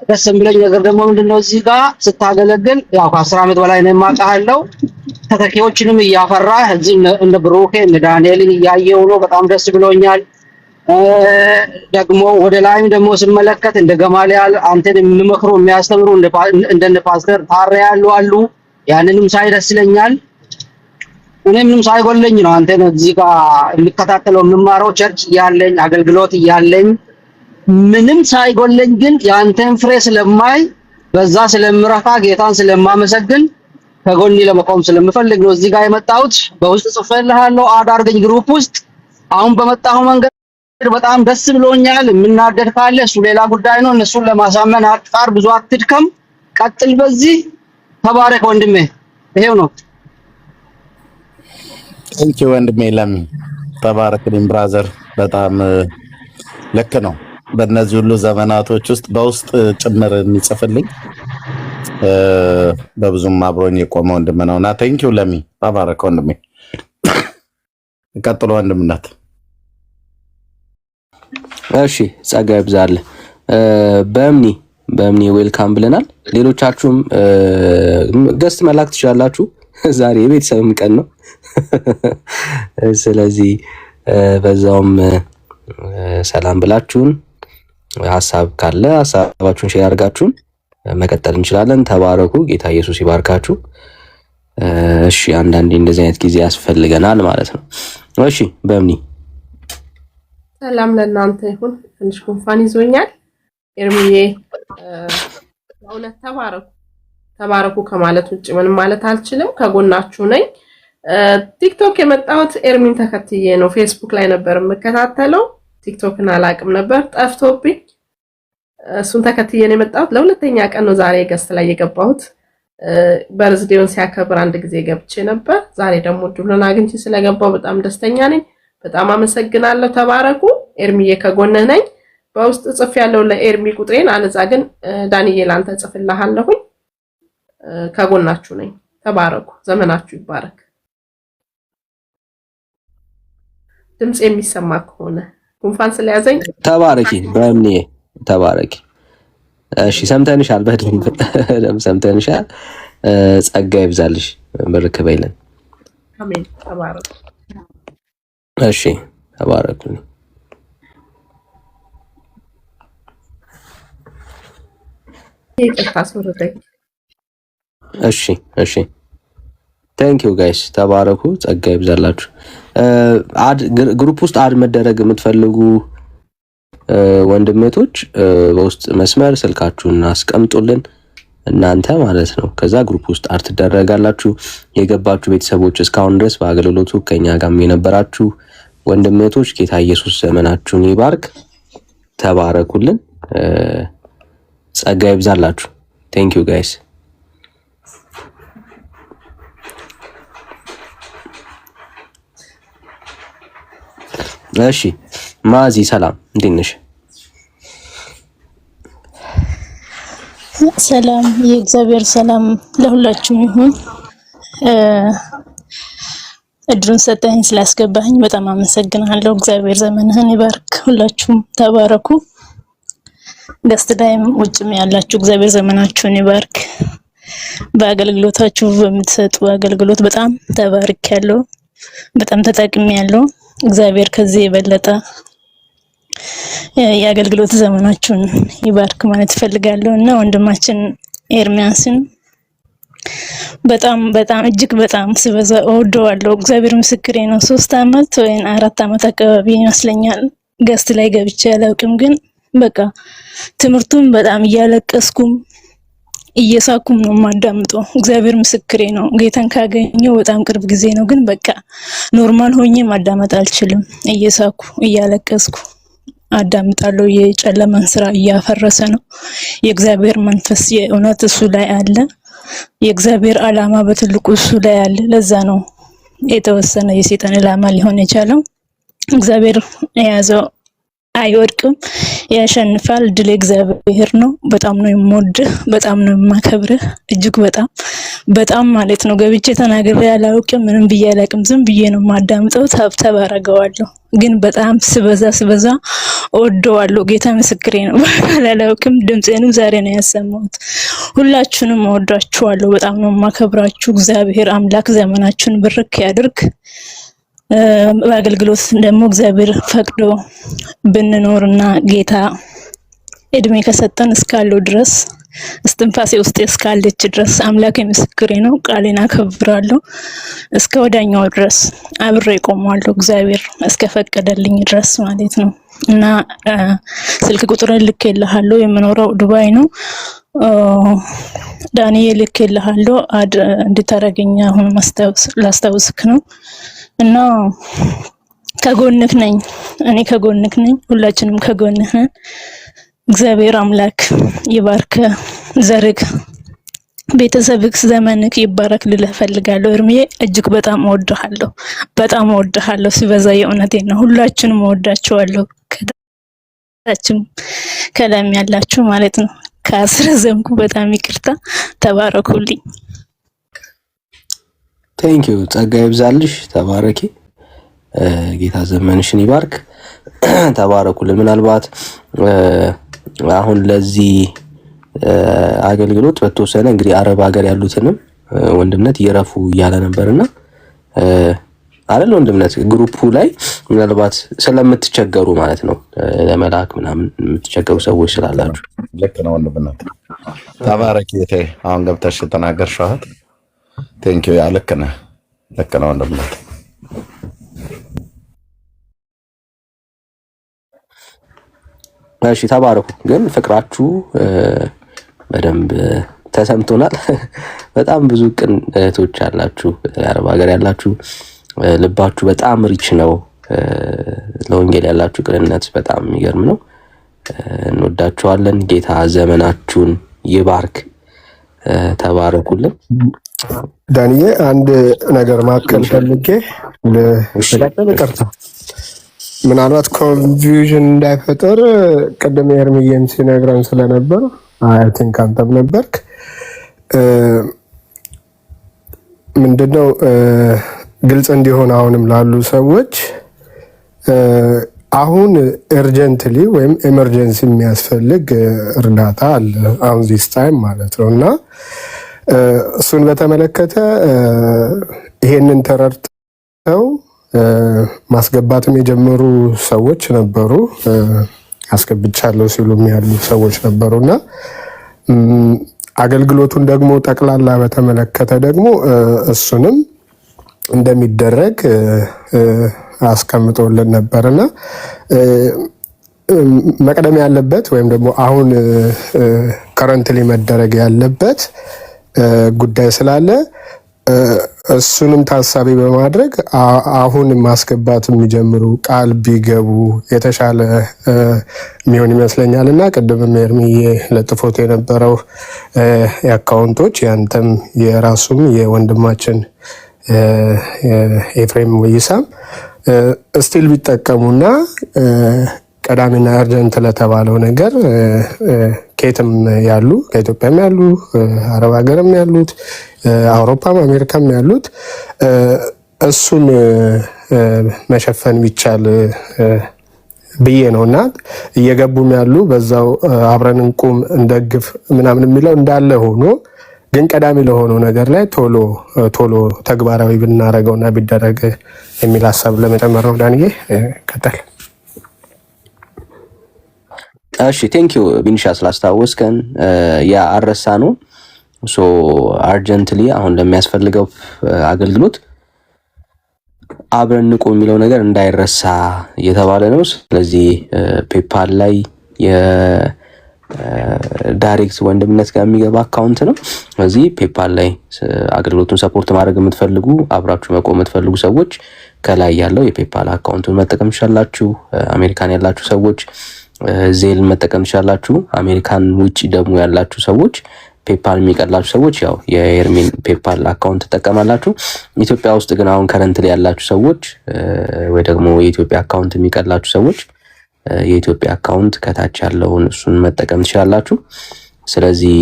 ደስ የሚለኝ ነገር ደግሞ ምንድነው እዚህ ጋር ስታገለግል ያው ከ10 ዓመት በላይ ነው የማውቃለሁ። ተተኪዎችንም እያፈራህ እዚህ እነ ብሩኬ እነ ዳንኤልን እያየሁ ነው። በጣም ደስ ብሎኛል። ደግሞ ወደ ላይም ደግሞ ስመለከት እንደ ገማልያል አንተን የሚመክሩ የሚያስተምሩ እንደነ ፓስተር ታሬ ያሉ አሉ። ያንንም ሳይ ደስ ይለኛል። እኔ ምንም ሳይጎለኝ ነው አንተን እዚህ ጋር የምከታተለው የምማረው ቸርች እያለኝ አገልግሎት እያለኝ ምንም ሳይጎለኝ ግን ያንተን ፍሬ ስለማይ በዛ ስለምረካ ጌታን ስለማመሰግን ከጎኒ ለመቆም ስለምፈልግ ነው እዚህ ጋር የመጣሁት። በውስጥ ጽፌልሃለሁ አዳርገኝ ግሩፕ ውስጥ አሁን በመጣሁ መንገድ በጣም ደስ ብሎኛል። የምናደድ ካለ እሱ ሌላ ጉዳይ ነው። እነሱን ለማሳመን አጣር፣ ብዙ አትድከም፣ ቀጥል በዚህ። ተባረክ ወንድሜ። ይሄው ነው። ቴንክ ዩ ወንድሜ ለሚ ተባረክልኝ ብራዘር። በጣም ልክ ነው። በእነዚህ ሁሉ ዘመናቶች ውስጥ በውስጥ ጭምር የሚጽፍልኝ በብዙም አብሮኝ የቆመ ወንድም ነውና ቴንክ ዩ ለሚ ተባረክ ወንድሜ። ቀጥሎ ወንድምነት። እሺ ጸጋ ይብዛል። በእምኒ ዌልካም ብለናል። ሌሎቻችሁም ገስት መላክ ትችላላችሁ። ዛሬ የቤተሰብም ቀን ነው። ስለዚህ በዛውም ሰላም ብላችሁን ሀሳብ ካለ ሀሳባችሁን ሼር አድርጋችሁን መቀጠል እንችላለን። ተባረኩ። ጌታ ኢየሱስ ይባርካችሁ። እሺ አንዳንዴ እንደዚህ አይነት ጊዜ ያስፈልገናል ማለት ነው። እሺ በእምኒ ሰላም ለእናንተ ይሁን። ትንሽ ጉንፋን ይዞኛል። ኤርሚዬ በእውነት ተባረኩ ከማለት ውጭ ምንም ማለት አልችልም። ከጎናችሁ ነኝ። ቲክቶክ የመጣሁት ኤርሚን ተከትዬ ነው። ፌስቡክ ላይ ነበር የምከታተለው። ቲክቶክን አላቅም ነበር፣ ጠፍቶብኝ እሱን ተከትዬ ነው የመጣሁት። ለሁለተኛ ቀን ነው ዛሬ ገስት ላይ የገባሁት። በርዝዴውን ሲያከብር አንድ ጊዜ ገብቼ ነበር። ዛሬ ደግሞ እድሉን አግኝቼ ስለገባሁ በጣም ደስተኛ ነኝ። በጣም አመሰግናለሁ። ተባረኩ። ኤርሚዬ ከጎንህ ነኝ። በውስጥ ጽፍ ያለው ለኤርሚ ቁጥሬን አለዛ ግን ዳንኤ ላንተ ጽፍልሃለሁኝ። ከጎናችሁ ነኝ። ተባረኩ። ዘመናችሁ ይባረክ። ድምጽ የሚሰማ ከሆነ ጉንፋን ስለያዘኝ ተባረኪ። በእምኒ ተባረኪ። እሺ ሰምተንሻል። በደንብ ሰምተንሻል። ጸጋ ይብዛልሽ። በረከ በይለን። አሜን። ተባረኩ። እሺ ተባረኩ። ይቅርታ አስወርደኝ። እሺ ቴንክ ዩ ጋይስ። ተባረኩ። ጸጋ ይብዛላችሁ። ግሩፕ ውስጥ አድ መደረግ የምትፈልጉ ወንድሜቶች በውስጥ መስመር ስልካችሁን አስቀምጡልን እናንተ ማለት ነው። ከዛ ግሩፕ ውስጥ አድ ትደረጋላችሁ። የገባችሁ ቤተሰቦች እስካሁን ድረስ በአገልግሎቱ ከኛ ጋርም የነበራችሁ ወንድሜቶች ጌታ ኢየሱስ ዘመናችሁን ይባርክ። ተባረኩልን። ጸጋ ይብዛላችሁ። ቴንክ ዩ ጋይስ። እሺ ማዚ ሰላም፣ እንዴት ነሽ? ሰላም፣ የእግዚአብሔር ሰላም ለሁላችሁም ይሁን። እድሉን ሰጠኝ ስላስገባኝ በጣም አመሰግናለሁ። እግዚአብሔር ዘመንህን ይባርክ። ሁላችሁም ተባረኩ። ገስት ላይም ውጭም ያላችሁ እግዚአብሔር ዘመናችሁን ይባርክ። በአገልግሎታችሁ በምትሰጡ አገልግሎት በጣም ተባርኬያለሁ። በጣም ተጠቅሜያለሁ። እግዚአብሔር ከዚህ የበለጠ የአገልግሎት ዘመናችሁን ይባርክ ማለት ፈልጋለሁ እና ወንድማችን ኤርሚያስን በጣም እጅግ በጣም ስበዛ እወደዋለሁ። እግዚአብሔር ምስክሬ ነው። 3 አመት ወይ 4 አመት አካባቢ ይመስለኛል ገስት ላይ ገብቼ አላውቅም፣ ግን በቃ ትምህርቱን በጣም እያለቀስኩም እየሳኩም ነው የማዳምጠው። እግዚአብሔር ምስክሬ ነው። ጌታን ካገኘው በጣም ቅርብ ጊዜ ነው፣ ግን በቃ ኖርማል ሆኜ ማዳመጥ አልችልም። እየሳኩ እያለቀስኩ አዳምጣለሁ። የጨለማን ስራ እያፈረሰ ነው። የእግዚአብሔር መንፈስ የእውነት እሱ ላይ አለ። የእግዚአብሔር ዓላማ በትልቁ እሱ ላይ አለ። ለዛ ነው የተወሰነ የሰይጣን ዓላማ ሊሆን የቻለው። እግዚአብሔር የያዘው አይወድቅም፣ ያሸንፋል። ድል እግዚአብሔር ነው። በጣም ነው የምወድህ፣ በጣም ነው የማከብርህ፣ እጅግ በጣም ማለት ነው። ገብቼ ተናግሬ አላውቅም፣ ምንም ብዬ አላውቅም። ዝም ብዬ ነው የማዳምጠው፣ ታብታብ አደርገዋለሁ። ግን በጣም ስበዛ እወደዋለሁ። ጌታ ምስክሬ ነው። በአካል አላውቅም፣ ድምፄንም ዛሬ ነው ያሰማሁት። ሁላችሁንም እወዳችኋለሁ፣ በጣም ነው የማከብራችሁ። እግዚአብሔር አምላክ ዘመናችሁን ብርክ ያድርግ። በአገልግሎት ደግሞ እግዚአብሔር ፈቅዶ ብንኖርና ጌታ እድሜ ከሰጠን እስካለው ድረስ እስትንፋሴ ውስጥ እስካለች ድረስ አምላክ ምስክሬ ነው። ቃሌን አከብራለሁ። እስከ ወዳኛው ድረስ አብሬ ቆማለሁ። እግዚአብሔር እስከፈቀደልኝ ድረስ ማለት ነው። እና ስልክ ቁጥርን ልኬልሃለሁ። የምኖረው ዱባይ ነው። ዳንኤል ልኬልሃለሁ እንድታረገኝ አሁን ላስታውስክ ነው። እና ከጎንክ ነኝ፣ እኔ ከጎንክ ነኝ። ሁላችንም ከጎንህ ነን። እግዚአብሔር አምላክ ይባርክ፣ ዘርክ፣ ቤተሰብክ፣ ዘመንክ ይባረክ ልልህ ፈልጋለሁ። እርምዬ እጅግ በጣም እወድሃለሁ፣ ሲበዛ የእውነቴን ነው። ሁላችንም እወዳችኋለሁ፣ ከታችም ከላም ያላችሁ ማለት ነው። ካስረዘምኩ በጣም ይቅርታ። ተባረኩልኝ። ቴንኪው። ጸጋ ይብዛልሽ። ተባረኪ። ጌታ ዘመንሽን ይባርክ። ተባረኩልን። ምናልባት አሁን ለዚህ አገልግሎት በተወሰነ እንግዲህ አረብ ሀገር ያሉትንም ወንድምነት ይረፉ እያለ ነበርና አይደል? ወንድምነት ግሩፑ ላይ ምናልባት ስለምትቸገሩ ማለት ነው ለመላክ ምናምን የምትቸገሩ ሰዎች ስላላችሁ ልክ ነው። ወንድምነት ተባረኪ። አሁን ገብተሽ ተናገርሽው። ቴንኪው። ያ ልክ ነህ ወንድምነት። እሺ ተባረኩ። ግን ፍቅራችሁ በደንብ ተሰምቶናል። በጣም ብዙ ቅን እህቶች አላችሁ፣ አረብ ሀገር ያላችሁ፣ ልባችሁ በጣም ሪች ነው። ለወንጌል ያላችሁ ቅንነት በጣም የሚገርም ነው። እንወዳችኋለን። ጌታ ዘመናችሁን ይባርክ። ተባረኩልን። ዳንዬ አንድ ነገር ማከል ፈልጌ ለቀርታ ምናልባት ኮንፊውዥን እንዳይፈጠር ቅድም ኤርሚዬም ሲነግረን ስለነበር አይ ቲንክ አንተም ነበርክ። ምንድነው ግልጽ እንዲሆን አሁንም ላሉ ሰዎች አሁን ኤርጀንትሊ ወይም ኤመርጀንሲ የሚያስፈልግ እርዳታ አለ አሁን ዚስ ታይም ማለት ነው። እና እሱን በተመለከተ ይሄንን ተረድተው ማስገባትም የጀመሩ ሰዎች ነበሩ፣ አስገብቻለሁ ሲሉም ያሉ ሰዎች ነበሩና አገልግሎቱን ደግሞ ጠቅላላ በተመለከተ ደግሞ እሱንም እንደሚደረግ አስቀምጦልን ነበርና መቅደም ያለበት ወይም ደግሞ አሁን ከረንትሊ መደረግ ያለበት ጉዳይ ስላለ እሱንም ታሳቢ በማድረግ አሁን ማስገባት የሚጀምሩ ቃል ቢገቡ የተሻለ የሚሆን ይመስለኛል። እና ቅድም ኤርሚዬ ለጥፎት የነበረው የአካውንቶች ያንተም የራሱም የወንድማችን ኤፍሬም ወይሳም ስቲል ቢጠቀሙና ቀዳሚና እርጀንት ለተባለው ነገር ከየትም ያሉ ከኢትዮጵያም ያሉ አረብ ሀገርም ያሉት አውሮፓም አሜሪካም ያሉት እሱን መሸፈን ቢቻል ብዬ ነውና እየገቡም ያሉ በዛው አብረን እንቁም እንደግፍ ምናምን የሚለው እንዳለ ሆኖ ግን ቀዳሚ ለሆነው ነገር ላይ ቶሎ ተግባራዊ ብናረገውና ቢደረግ የሚል ሀሳብ ለመጨመር ነው። ዳንዬ ቀጥል። እሺ ቴንኪዩ ቢኒሻ ስላስታወስከን። ያ አረሳ ነው ሶ አርጀንትሊ አሁን ለሚያስፈልገው አገልግሎት አብረን እንቁም የሚለው ነገር እንዳይረሳ እየተባለ ነው። ስለዚህ ፔፓል ላይ ዳይሬክት ወንድምነት ጋር የሚገባ አካውንት ነው። ስለዚህ ፔፓል ላይ አገልግሎቱን ሰፖርት ማድረግ የምትፈልጉ አብራችሁ መቆም የምትፈልጉ ሰዎች ከላይ ያለው የፔፓል አካውንቱን መጠቀም ትችላላችሁ። አሜሪካን ያላችሁ ሰዎች ዜል መጠቀም ትችላላችሁ። አሜሪካን ውጪ ደግሞ ያላችሁ ሰዎች ፔፓል የሚቀላችሁ ሰዎች ያው የኤርሚን ፔፓል አካውንት ተጠቀማላችሁ። ኢትዮጵያ ውስጥ ግን አሁን ከረንት ላይ ያላችሁ ሰዎች ወይ ደግሞ የኢትዮጵያ አካውንት የሚቀላችሁ ሰዎች የኢትዮጵያ አካውንት ከታች ያለውን እሱን መጠቀም ትችላላችሁ። ስለዚህ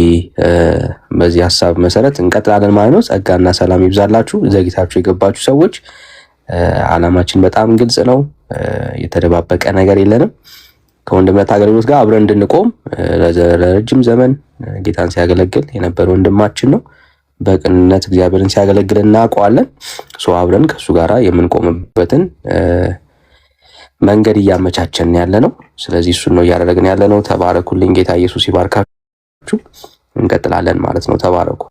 በዚህ ሐሳብ መሰረት እንቀጥላለን ማለት ነው። ጸጋና ሰላም ይብዛላችሁ። ዘግይታችሁ የገባችሁ ሰዎች ዓላማችን በጣም ግልጽ ነው። የተደባበቀ ነገር የለንም። ከወንድምነት አገልግሎት ጋር አብረን እንድንቆም ለረጅም ዘመን ጌታን ሲያገለግል የነበረ ወንድማችን ነው። በቅንነት እግዚአብሔርን ሲያገለግል እናውቀዋለን። አብረን ከሱ ጋራ የምንቆምበትን መንገድ እያመቻቸን ያለ ነው። ስለዚህ እሱን ነው እያደረግን ያለ ነው። ተባረኩልኝ። ጌታ ኢየሱስ ይባርካችሁ። እንቀጥላለን ማለት ነው። ተባረኩ።